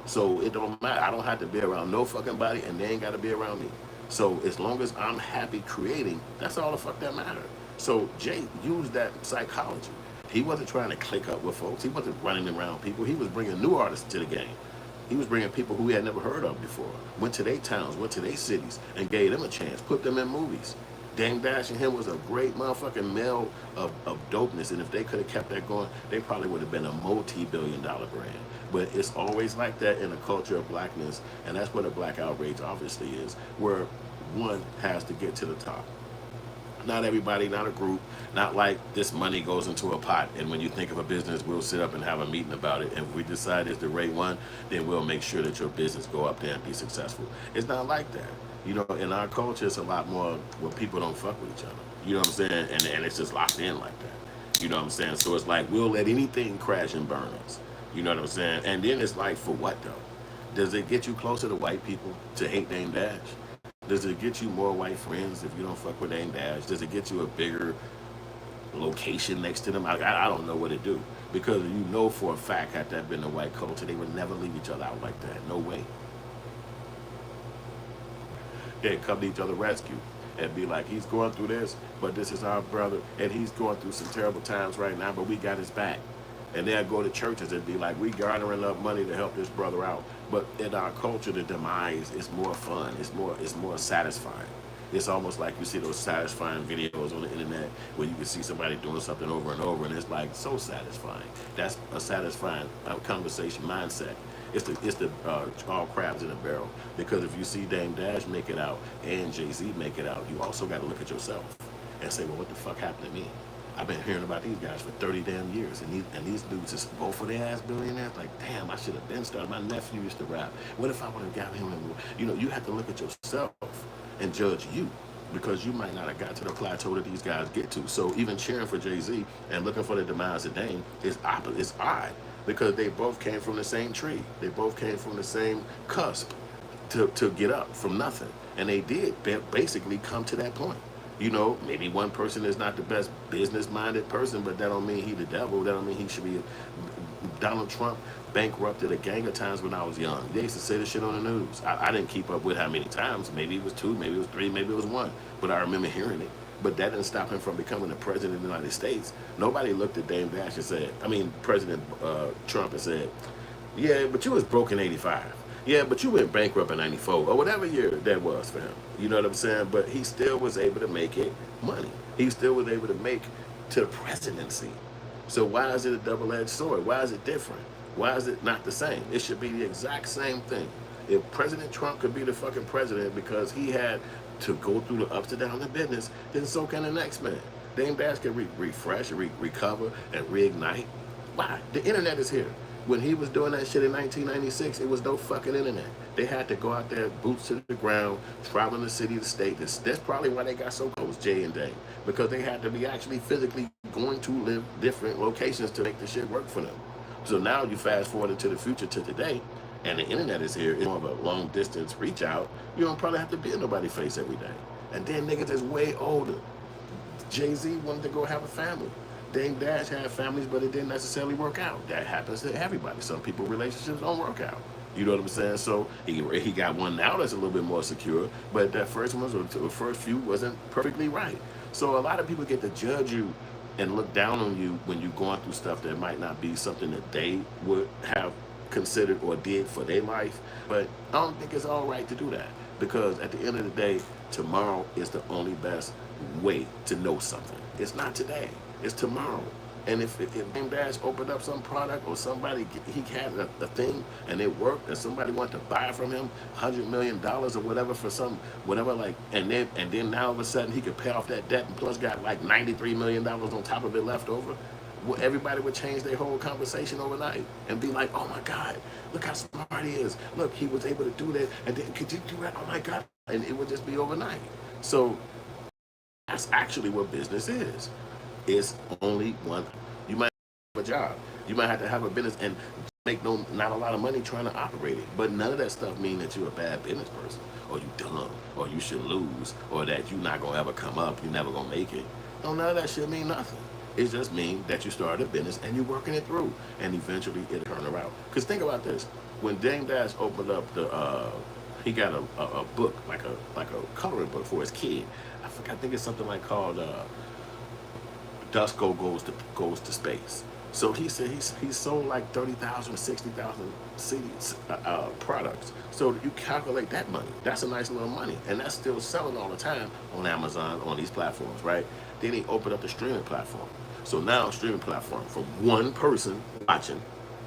So it don't matter. I don't have to be around no fucking body, and they ain't got to be around me. So as long as I'm happy creating, that's all the fuck that matter. So Jay used that psychology. He wasn't trying to click up with folks. He wasn't running around people. He was bringing new artists to the game. He was bringing people who he had never heard of before. Went to their towns, went to their cities, and gave them a chance. Put them in movies. Dame Dash and him was a great motherfucking mill of dopeness. And if they could have kept that going, they probably would have been a multi-billion-dollar brand. But it's always like that in the culture of blackness. And that's what a black outrage obviously is, where one has to get to the top. Not everybody, not a group, not like this money goes into a pot, and when you think of a business, we'll sit up and have a meeting about it, and if we decide it's the right one, then we'll make sure that your business go up there and be successful. It's not like that. You know, in our culture, it's a lot more where people don't fuck with each other. You know what I'm saying? And it's just locked in like that. You know what I'm saying? So it's like, we'll let anything crash and burn us. You know what I'm saying? And then it's like, for what though? Does it get you closer to white people to hate Dame Dash? Does it get you more white friends if you don't fuck with Dame Dash? Does it get you a bigger location next to them? I don't know what it do. Because you know for a fact, had that been a white culture, they would never leave each other out like that. No way. They'd come to each other rescue and be like, he's going through this, but this is our brother, and he's going through some terrible times right now, but we got his back. And they'll go to churches and be like, we garnering up money to help this brother out. But in our culture, the demise is more fun. It's more satisfying. It's almost like you see those satisfying videos on the internet where you can see somebody doing something over and over, and it's like so satisfying. That's a satisfying conversation mindset. It's the all crabs in a barrel. Because if you see Dame Dash make it out and Jay-Z make it out, you also got to look at yourself and say, well, what the fuck happened to me? I've been hearing about these guys for 30 damn years, and these dudes just both of their ass billionaires. Like, damn, I should have been started. My nephew used to rap. What if I would have got him? You know, you have to look at yourself and judge you, because you might not have got to the plateau that these guys get to. So even cheering for Jay-Z and looking for the demise of Dame is odd, because they both came from the same tree. They both came from the same cusp to get up from nothing, and they did basically come to that point. You know, maybe one person is not the best business-minded person, but that don't mean he the devil. That don't mean he should be. Donald Trump bankrupted a gang of times when I was young. They used to say this shit on the news. I didn't keep up with how many times. Maybe it was 2, maybe it was 3, maybe it was 1. But I remember hearing it. But that didn't stop him from becoming the president of the United States. Nobody looked at Dame Dash and said, President Trump and said, yeah, but you was broke in 85. Yeah, but you went bankrupt in 94, or whatever year that was for him. You know what I'm saying? But he still was able to make it money. He still was able to make to the presidency. So why is it a double-edged sword? Why is it different? Why is it not the same? It should be the exact same thing. If President Trump could be the fucking president because he had to go through the ups and downs of business, then so can the next man. Dame Dash can refresh, recover, and reignite. Why? The internet is here. When he was doing that shit in 1996, it was no fucking internet. They had to go out there, boots to the ground, traveling the city to state. That's probably why they got so close, Jay and Dame, because they had to be actually physically going to live different locations to make the shit work for them. So now you fast forward into the future to today, and the internet is here. It's more of a long distance reach out. You don't probably have to be in nobody's face every day. And then niggas is way older. Jay-Z wanted to go have a family. Dame Dash had families, but it didn't necessarily work out. That happens to everybody. Some people, relationships don't work out. You know what I'm saying? So he got one now that's a little bit more secure, but that first one, or the first few, wasn't perfectly right. So a lot of people get to judge you and look down on you when you're going through stuff that might not be something that they would have considered or did for their life. But I don't think it's all right to do that, because at the end of the day, tomorrow is the only best way to know something. It's not today. It's tomorrow. And if Dame Dash opened up some product, or somebody, he had a thing and it worked, and somebody wanted to buy from him $100 million or whatever for some, whatever, like, and then now all of a sudden he could pay off that debt and plus got like $93 million on top of it left over. Well, everybody would change their whole conversation overnight and be like, oh my God, look how smart he is. Look, he was able to do that. And then, could you do that? Oh my God. And it would just be overnight. So that's actually what business is. It's only one. You might have a job. You might have to have a business and make not a lot of money trying to operate it. But none of that stuff mean that you're a bad business person, or you dumb, or you should lose, or that you're not gonna ever come up, you're never gonna make it. No, none of that shit mean nothing. It just means that you started a business and you're working it through, and eventually it'll turn around. Because think about this: when Dame Dash opened up he got a book, like a coloring book for his kid. I think it's something like called Dusko goes to space. So he said he sold like 30,000 or 60,000 CDs, products. So you calculate that money. That's a nice little money, and that's still selling all the time on Amazon, on these platforms, right? Then he opened up the streaming platform. So now streaming platform from one person watching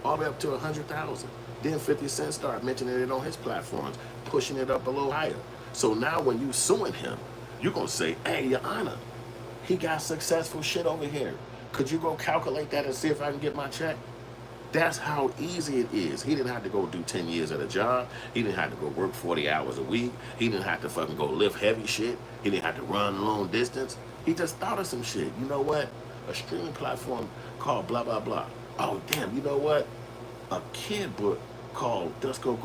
all the way up to 100,000. Then 50 Cent started mentioning it on his platforms, pushing it up a little higher. So now when you suing him, you're gonna say, hey, Your Honor, he got successful shit over here. Could you go calculate that and see if I can get my check? That's how easy it is. He didn't have to go do 10 years at a job. He didn't have to go work 40 hours a week. He didn't have to fucking go lift heavy shit. He didn't have to run long distance. He just thought of some shit. You know what? A streaming platform called blah, blah, blah. Oh, damn, you know what? A kid book called Dusko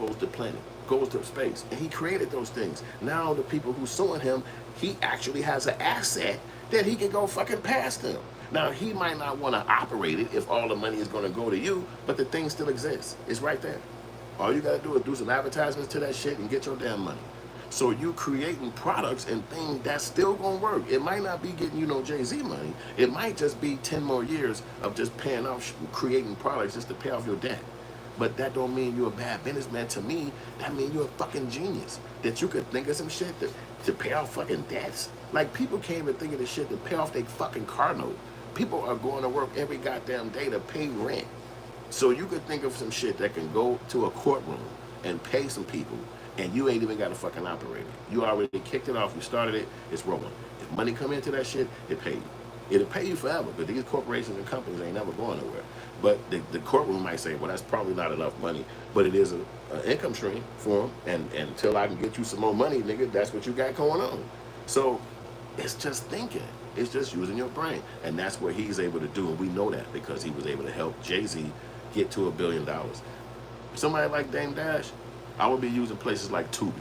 Goes to Space. And he created those things. Now the people who suing him, he actually has an asset that he can go fucking past them. Now, he might not want to operate it if all the money is going to go to you, but the thing still exists. It's right there. All you got to do is do some advertisements to that shit and get your damn money. So you creating products and things that's still going to work. It might not be getting, Jay-Z money. It might just be 10 more years of just paying off, creating products just to pay off your debt. But that don't mean you're a bad businessman. To me, that means you're a fucking genius. That you could think of some shit to pay off fucking debts. Like, people can't even think of the shit to pay off their fucking car note. People are going to work every goddamn day to pay rent. So you could think of some shit that can go to a courtroom and pay some people, and you ain't even got to fucking operate it. You already kicked it off. You started it. It's rolling. If money come into that shit, it pay you. It'll pay you forever, but these corporations and companies ain't never going nowhere. But the courtroom might say, well, that's probably not enough money, but it is an income stream for them, and until I can get you some more money, nigga, that's what you got going on. So it's just thinking. It's just using your brain. And that's what he's able to do, and we know that because he was able to help Jay-Z get to $1 billion. Somebody like Dame Dash, I would be using places like Tubi.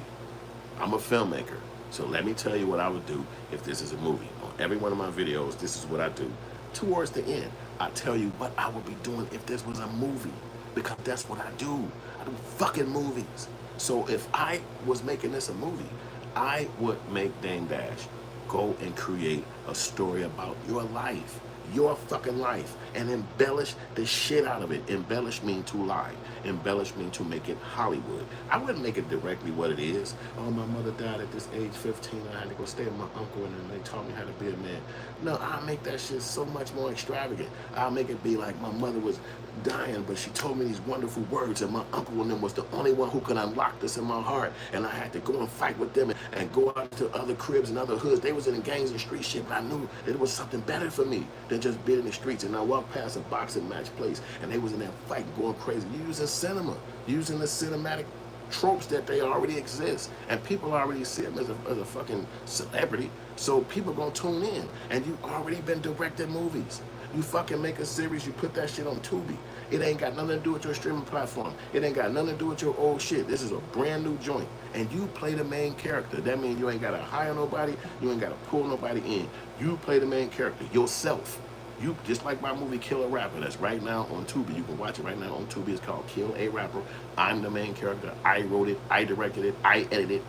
I'm a filmmaker, so let me tell you what I would do if this is a movie. On every one of my videos, this is what I do. Towards the end, I tell you what I would be doing if this was a movie, because that's what I do. I do fucking movies. So if I was making this a movie, I would make Dame Dash go and create a story about your life, your fucking life, and embellish the shit out of it. Embellish mean to lie. Embellish mean to make it Hollywood. I wouldn't make it directly what it is. Oh, my mother died at this age 15. I had to go stay with my uncle, and then they taught me how to be a man. No, I'll make that shit so much more extravagant. I'll make it be like my mother was dying, but she told me these wonderful words, and my uncle and them was the only one who could unlock this in my heart, and I had to go and fight with them and go out to other cribs and other hoods. They was in the gangs and street shit, but I knew that it was something better for me than just being in the streets. And I walked past a boxing match place, and they was in there fighting, going crazy. You using cinema, using the cinematic tropes that they already exist, and people already see him as a fucking celebrity, so people gonna tune in. And you already been directing movies. You fucking make a series, you put that shit on Tubi. It ain't got nothing to do with your streaming platform. It ain't got nothing to do with your old shit. This is a brand new joint, and you play the main character. That means you ain't gotta hire nobody, you ain't gotta pull nobody in. You play the main character yourself. You just like my movie Kill a Rapper, that's right now on Tubi. You can watch it right now on Tubi. It's called Kill a Rapper. I'm the main character. I wrote it, I directed it, I edited it.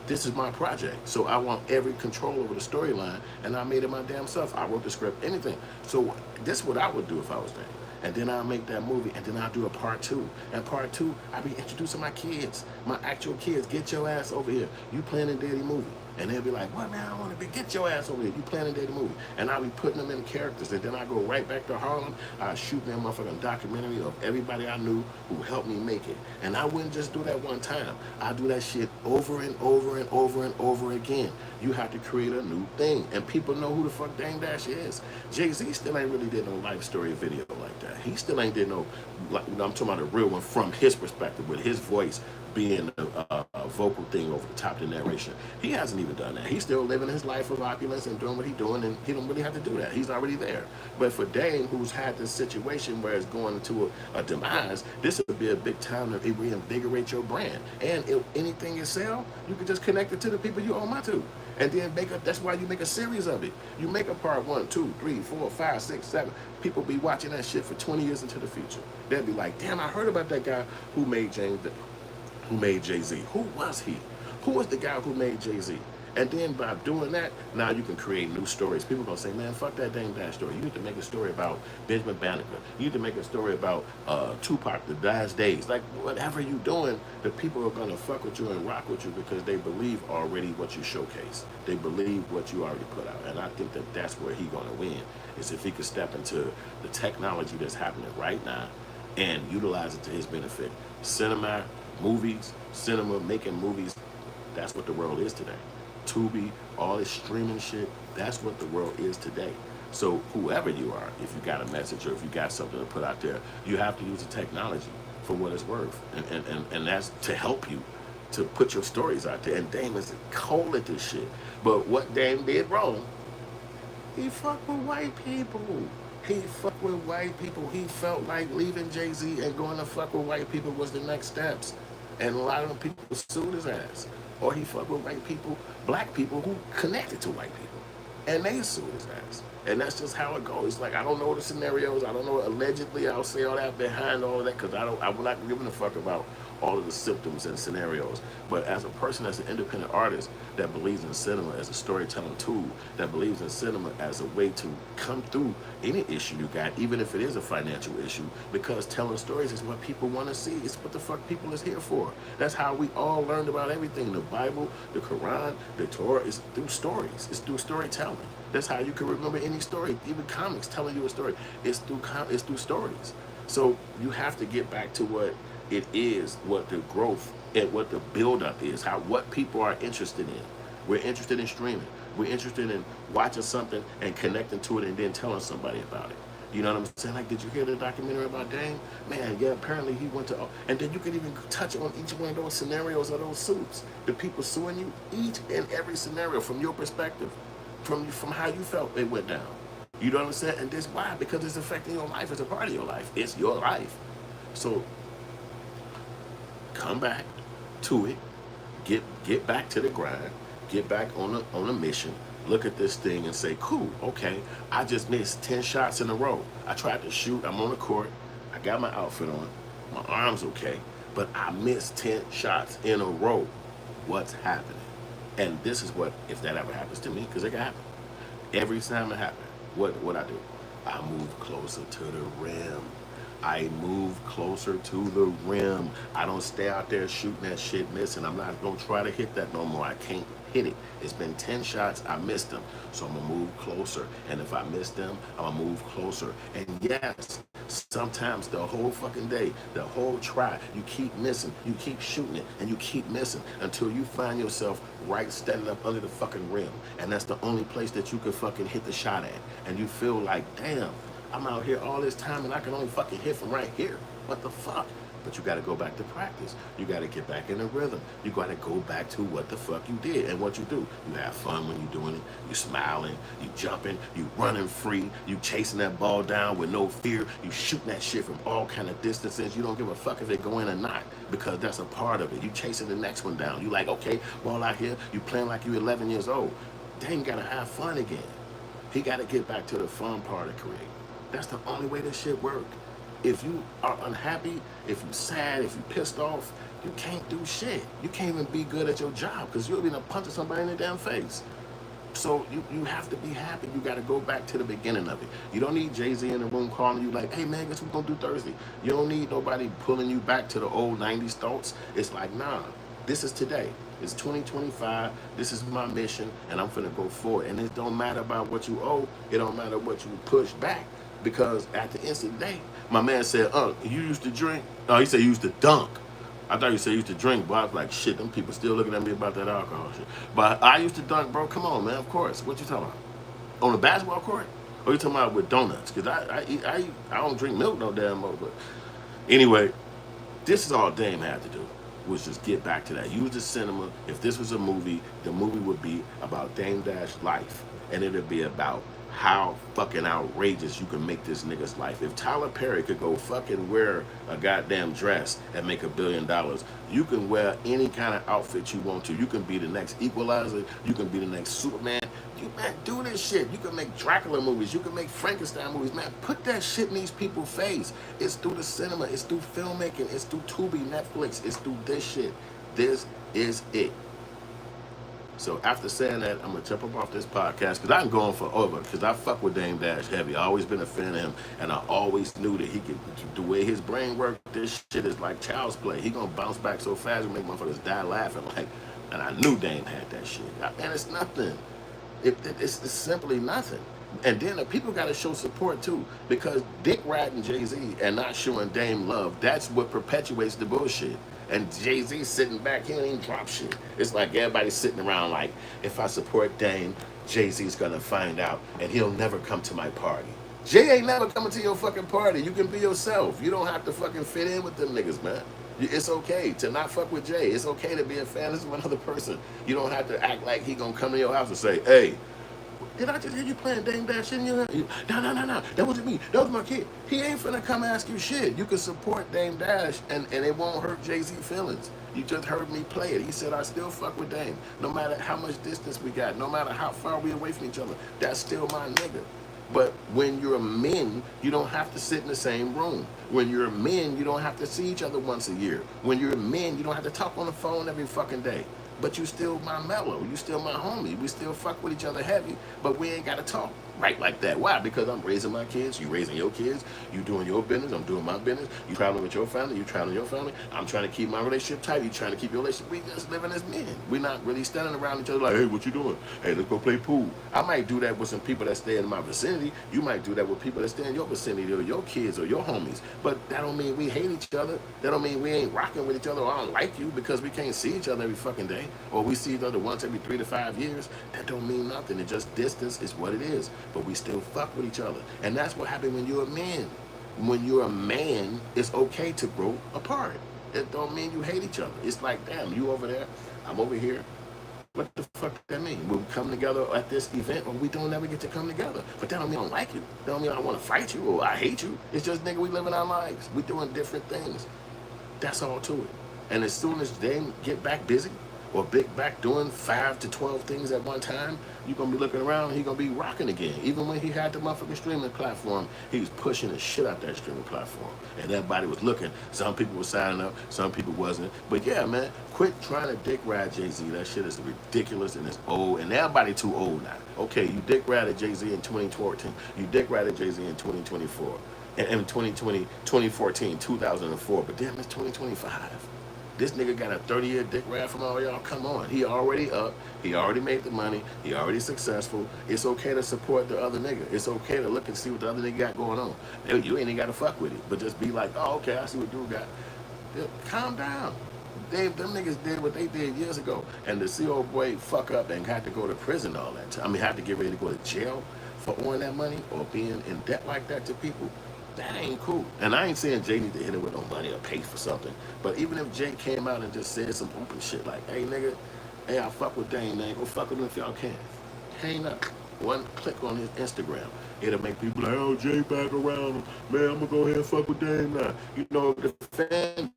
This is my project. So I want every control over the storyline, and I made it my damn self. I wrote the script, anything. So this is what I would do if I was there. And then I'll make that movie, and then I'll do a part 2. And part 2, I'll be introducing my kids, my actual kids. Get your ass over here. You playing a daddy movie. And they'll be like, what, man, I want to be, get your ass over here. You planning to do the movie. And I'll be putting them in characters. And then I go right back to Harlem. I shoot me a motherfucking documentary of everybody I knew who helped me make it. And I wouldn't just do that one time. I do that shit over and over and over and over again. You have to create a new thing. And people know who the fuck Dame Dash is. Jay-Z still ain't really did no life story video like that. He still ain't did no, like, I'm talking about a real one from his perspective with his voice being a vocal thing over the top of the narration. He hasn't even done that. He's still living his life of opulence and doing what he's doing, and he don't really have to do that. He's already there. But for Dame, who's had this situation where it's going into a demise, this would be a big time to reinvigorate your brand. And if anything you sell, you can just connect it to the people you owe money to. And then that's why you make a series of it. You make a part 1, 2, 3, 4, 5, 6, 7. People be watching that shit for 20 years into the future. They'll be like, damn, I heard about that guy who made Jay-Z. Who was he? Who was the guy who made Jay-Z? And then by doing that, now you can create new stories. People are going to say, man, fuck that Dame Dash story. You need to make a story about Benjamin Banneker. You need to make a story about Tupac, the last days. Like, whatever you're doing, the people are going to fuck with you and rock with you because they believe already what you showcase. They believe what you already put out. And I think that that's where he's going to win, is if he could step into the technology that's happening right now and utilize it to his benefit. Cinema, movies, cinema, making movies, that's what the world is today. Tubi, all this streaming shit, that's what the world is today. So whoever you are, if you got a message or if you got something to put out there, you have to use the technology for what it's worth. And that's to help you to put your stories out there. And Dame is cold at this shit. But what Dame did wrong, he fucked with white people. He fucked with white people. He felt like leaving Jay-Z and going to fuck with white people was the next steps. And a lot of them people sued his ass. Or he fucked with white people, black people who connected to white people. And they sued his ass. And that's just how it goes. Like, I don't know the scenarios. I don't know. Allegedly, I'll say all that behind all of that because I'm not giving a fuck about all of the symptoms and scenarios. But as a person, as an independent artist that believes in cinema as a storytelling tool, that believes in cinema as a way to come through any issue you got, even if it is a financial issue, because telling stories is what people want to see. It's what the fuck people is here for. That's how we all learned about everything. The Bible, the Quran, the Torah is through stories. It's through storytelling. That's how you can remember any story, even comics telling you a story. It's through stories. So you have to get back to what it is, what the growth and what the build-up is, what people are interested in. We're interested in streaming. We're interested in watching something and connecting to it and then telling somebody about it. You know what I'm saying? Like, did you hear the documentary about Dame? Man, yeah, apparently he went to, and then you can even touch on each one of those scenarios of those suits. The people suing you, each and every scenario from your perspective, from how you felt it went down. You know what I'm saying? And this, why? Because it's affecting your life. It's a part of your life. It's your life. So come back to it, get back to the grind, get back on a mission, look at this thing and say, cool, okay, I just missed 10 shots in a row. I tried to shoot, I'm on the court, I got my outfit on, my arm's okay, but I missed 10 shots in a row. What's happening? And this is what, if that ever happens to me, because it can happen. Every time it happens, what I do? I move closer to the rim. I move closer to the rim. I don't stay out there shooting that shit missing. I'm not gonna try to hit that no more. I can't hit it. It's been 10 shots, I missed them. So I'm gonna move closer. And if I miss them, I'm gonna move closer. And yes, sometimes the whole fucking day, the whole try, you keep missing, you keep shooting it, and you keep missing until you find yourself right standing up under the fucking rim. And that's the only place that you can fucking hit the shot at. And you feel like, damn, I'm out here all this time and I can only fucking hit from right here. What the fuck? But you got to go back to practice. You got to get back in the rhythm. You got to go back to what the fuck you did and what you do. You have fun when you're doing it. You smiling, you jumping, you running free, you chasing that ball down with no fear. You shooting that shit from all kind of distances. You don't give a fuck if it go in or not because that's a part of it. You chasing the next one down. You like, okay, ball out here. You playing like you 11 years old. Dang, got to have fun again. He got to get back to the fun part of creating. That's the only way this shit work. If you are unhappy, if you're sad, if you're pissed off, you can't do shit. You can't even be good at your job because you'll be punching somebody in the damn face. So you have to be happy. You got to go back to the beginning of it. You don't need Jay-Z in the room calling you like, hey man, guess what we're going to do Thursday? You don't need nobody pulling you back to the old 90s thoughts. It's like, nah, This is today. It's 2025. This is my mission, and I'm finna go forward. And it don't matter about what you owe. It don't matter what you push back. Because at the end of the day, my man said, you used to drink? Oh, he said you used to dunk. I thought you said you used to drink, but I was like, shit, them people still looking at me about that alcohol shit. But I used to dunk, bro. Come on, man. Of course. What you talking about? On the basketball court? Or you talking about with donuts? Because I don't drink milk no damn more. But anyway, this is all Dame had to do, was just get back to that. Use the cinema. If this was a movie, the movie would be about Dame Dash life. And it would be about how fucking outrageous you can make this nigga's life. If Tyler Perry could go fucking wear a goddamn dress and make $1 billion, you can wear any kind of outfit you want to. You can be the next Equalizer. You can be the next Superman. You, man, do this shit. You can make Dracula movies. You can make Frankenstein movies. Man, put that shit in these people's face. It's through the cinema. It's through filmmaking. It's through Tubi, Netflix. It's through this shit. This is it. So after saying that, I'm gonna jump up off this podcast because I'm going for over because I fuck with Dame Dash heavy. I always been a fan of him, and I always knew that he could. The way his brain worked, this shit is like child's play. He gonna bounce back so fast and make motherfuckers die laughing. Like, and I knew Dame had that shit. And it's nothing. It's simply nothing. And then the people got to show support too, because dick riding Jay-Z and not showing Dame love, that's what perpetuates the bullshit. And Jay-Z sitting back, he don't even drop shit. It's like everybody's sitting around like, if I support Dame, Jay-Z's gonna find out and he'll never come to my party. Jay ain't never coming to your fucking party. You can be yourself. You don't have to fucking fit in with them niggas, man. It's okay to not fuck with Jay. It's okay to be a fan of another person. You don't have to act like he gonna come to your house and say, hey, did I just hear you playing Dame Dash in your head? No. That wasn't me. That was my kid. He ain't finna come ask you shit. You can support Dame Dash and it won't hurt Jay-Z feelings. You just heard me play it. He said, I still fuck with Dame. No matter how much distance we got, no matter how far we away from each other, that's still my nigga. But when you're men, you don't have to sit in the same room. When you're men, you don't have to see each other once a year. When you're men, you don't have to talk on the phone every fucking day. But you still my mellow. You still my homie. We still fuck with each other heavy, but we ain't got to talk right like that. Why? Because I'm raising my kids. You raising your kids. You doing your business. I'm doing my business. You traveling with your family. You traveling with your family. I'm trying to keep my relationship tight. You trying to keep your relationship. We just living as men. We're not really standing around each other like, hey, what you doing? Hey, let's go play pool. I might do that with some people that stay in my vicinity. You might do that with people that stay in your vicinity or your kids or your homies. But that don't mean we hate each other. That don't mean we ain't rocking with each other or I don't like you because we can't see each other every fucking day. Or we see each other once every 3 to 5 years. That don't mean nothing. It just distance is what it is. But we still fuck with each other. And that's what happened when you're a man. When you're a man, it's okay to grow apart. It don't mean you hate each other. It's like, damn, you over there, I'm over here. What the fuck does that mean? We'll come together at this event or we don't ever get to come together. But that don't mean I don't like you. That don't mean I want to fight you or I hate you. It's just, nigga, we living our lives. We doing different things. That's all to it. And as soon as they get back busy, or big back doing 5 to 12 things at one time, you're going to be looking around and he's going to be rocking again. Even when he had the motherfucking streaming platform, he was pushing the shit out that streaming platform. And everybody was looking. Some people were signing up, some people wasn't. But yeah, man, quit trying to dick ride Jay-Z. That shit is ridiculous and it's old. And everybody too old now. Okay, you dick rided Jay-Z in 2014. You dick rided Jay-Z in 2024. And in 2014, 2004. But damn, it's 2025. This nigga got a 30-year dick ride from all y'all. Come on. He already up. He already made the money. He already successful. It's okay to support the other nigga. It's okay to look and see what the other nigga got going on. You ain't even got to fuck with it. But just be like, oh, okay, I see what dude got. Calm down. Them niggas did what they did years ago. And to see old boy fuck up and had to go to prison all that time. I mean, have to get ready to go to jail for owing that money or being in debt like that to people. That ain't cool. And I ain't saying Jay need to hit him with no money or pay for something. But even if Jay came out and just said some open shit like, hey, nigga, hey, I fuck with Dame, man. Go fuck with him if y'all can. Hang up. One click on his Instagram. It'll make people like, oh, Jay back around. Man, I'm going to go ahead and fuck with Dame now. You know, the fandom.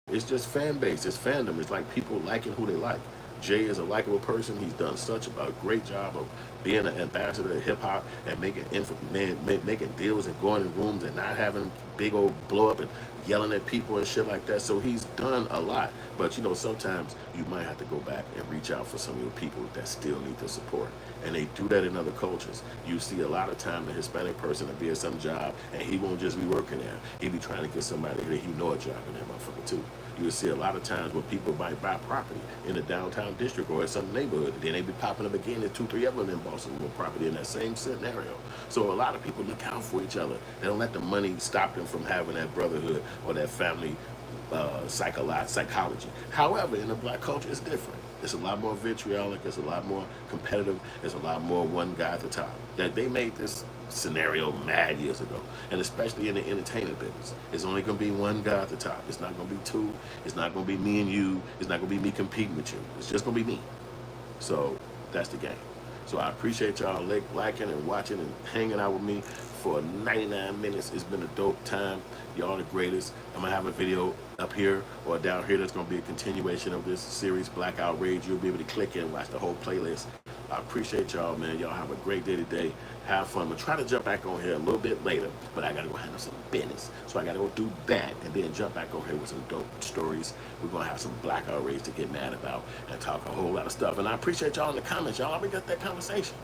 It's just fan base. It's fandom. It's like people liking who they like. Jay is a likable person. He's done such a great job of being an ambassador of hip-hop and making deals and going in rooms and not having big old blow-up and yelling at people and shit like that. So he's done a lot. But, you know, sometimes you might have to go back and reach out for some of your people that still need the support. And they do that in other cultures. You see a lot of time the Hispanic person will be at some job and he won't just be working there. He be trying to get somebody that he know a job in that motherfucker too. you will see a lot of times when people might buy property in the downtown district or in some neighborhood, then they be popping up again. There's 2, 3 of them in Boston with property in that same scenario. So a lot of people look out for each other. They don't let the money stop them from having that brotherhood or that family psychology. However, in the black culture, it's different. It's a lot more vitriolic. It's a lot more competitive. It's a lot more one guy at the top. That they made this scenario mad years ago, and especially in the entertainment business, it's only going to be one guy at the top. It's not going to be two. It's not going to be me and you. It's not going to be me competing with you. It's just going to be me. So that's the game. So I appreciate y'all liking and watching and hanging out with me for 99 minutes. It's been a dope time. Y'all the greatest. I'm gonna have a video up here or down here that's gonna be a continuation of this series, Black Outrage. You'll be able to click in and watch the whole playlist. I appreciate y'all, man. Y'all have a great day today. Have fun. I'm gonna try to jump back on here a little bit later, but I gotta go handle some business. So I gotta go do that and then jump back on here with some dope stories. We're gonna have some Black Outrage to get mad about and talk a whole lot of stuff. And I appreciate y'all in the comments. Y'all already got that conversation.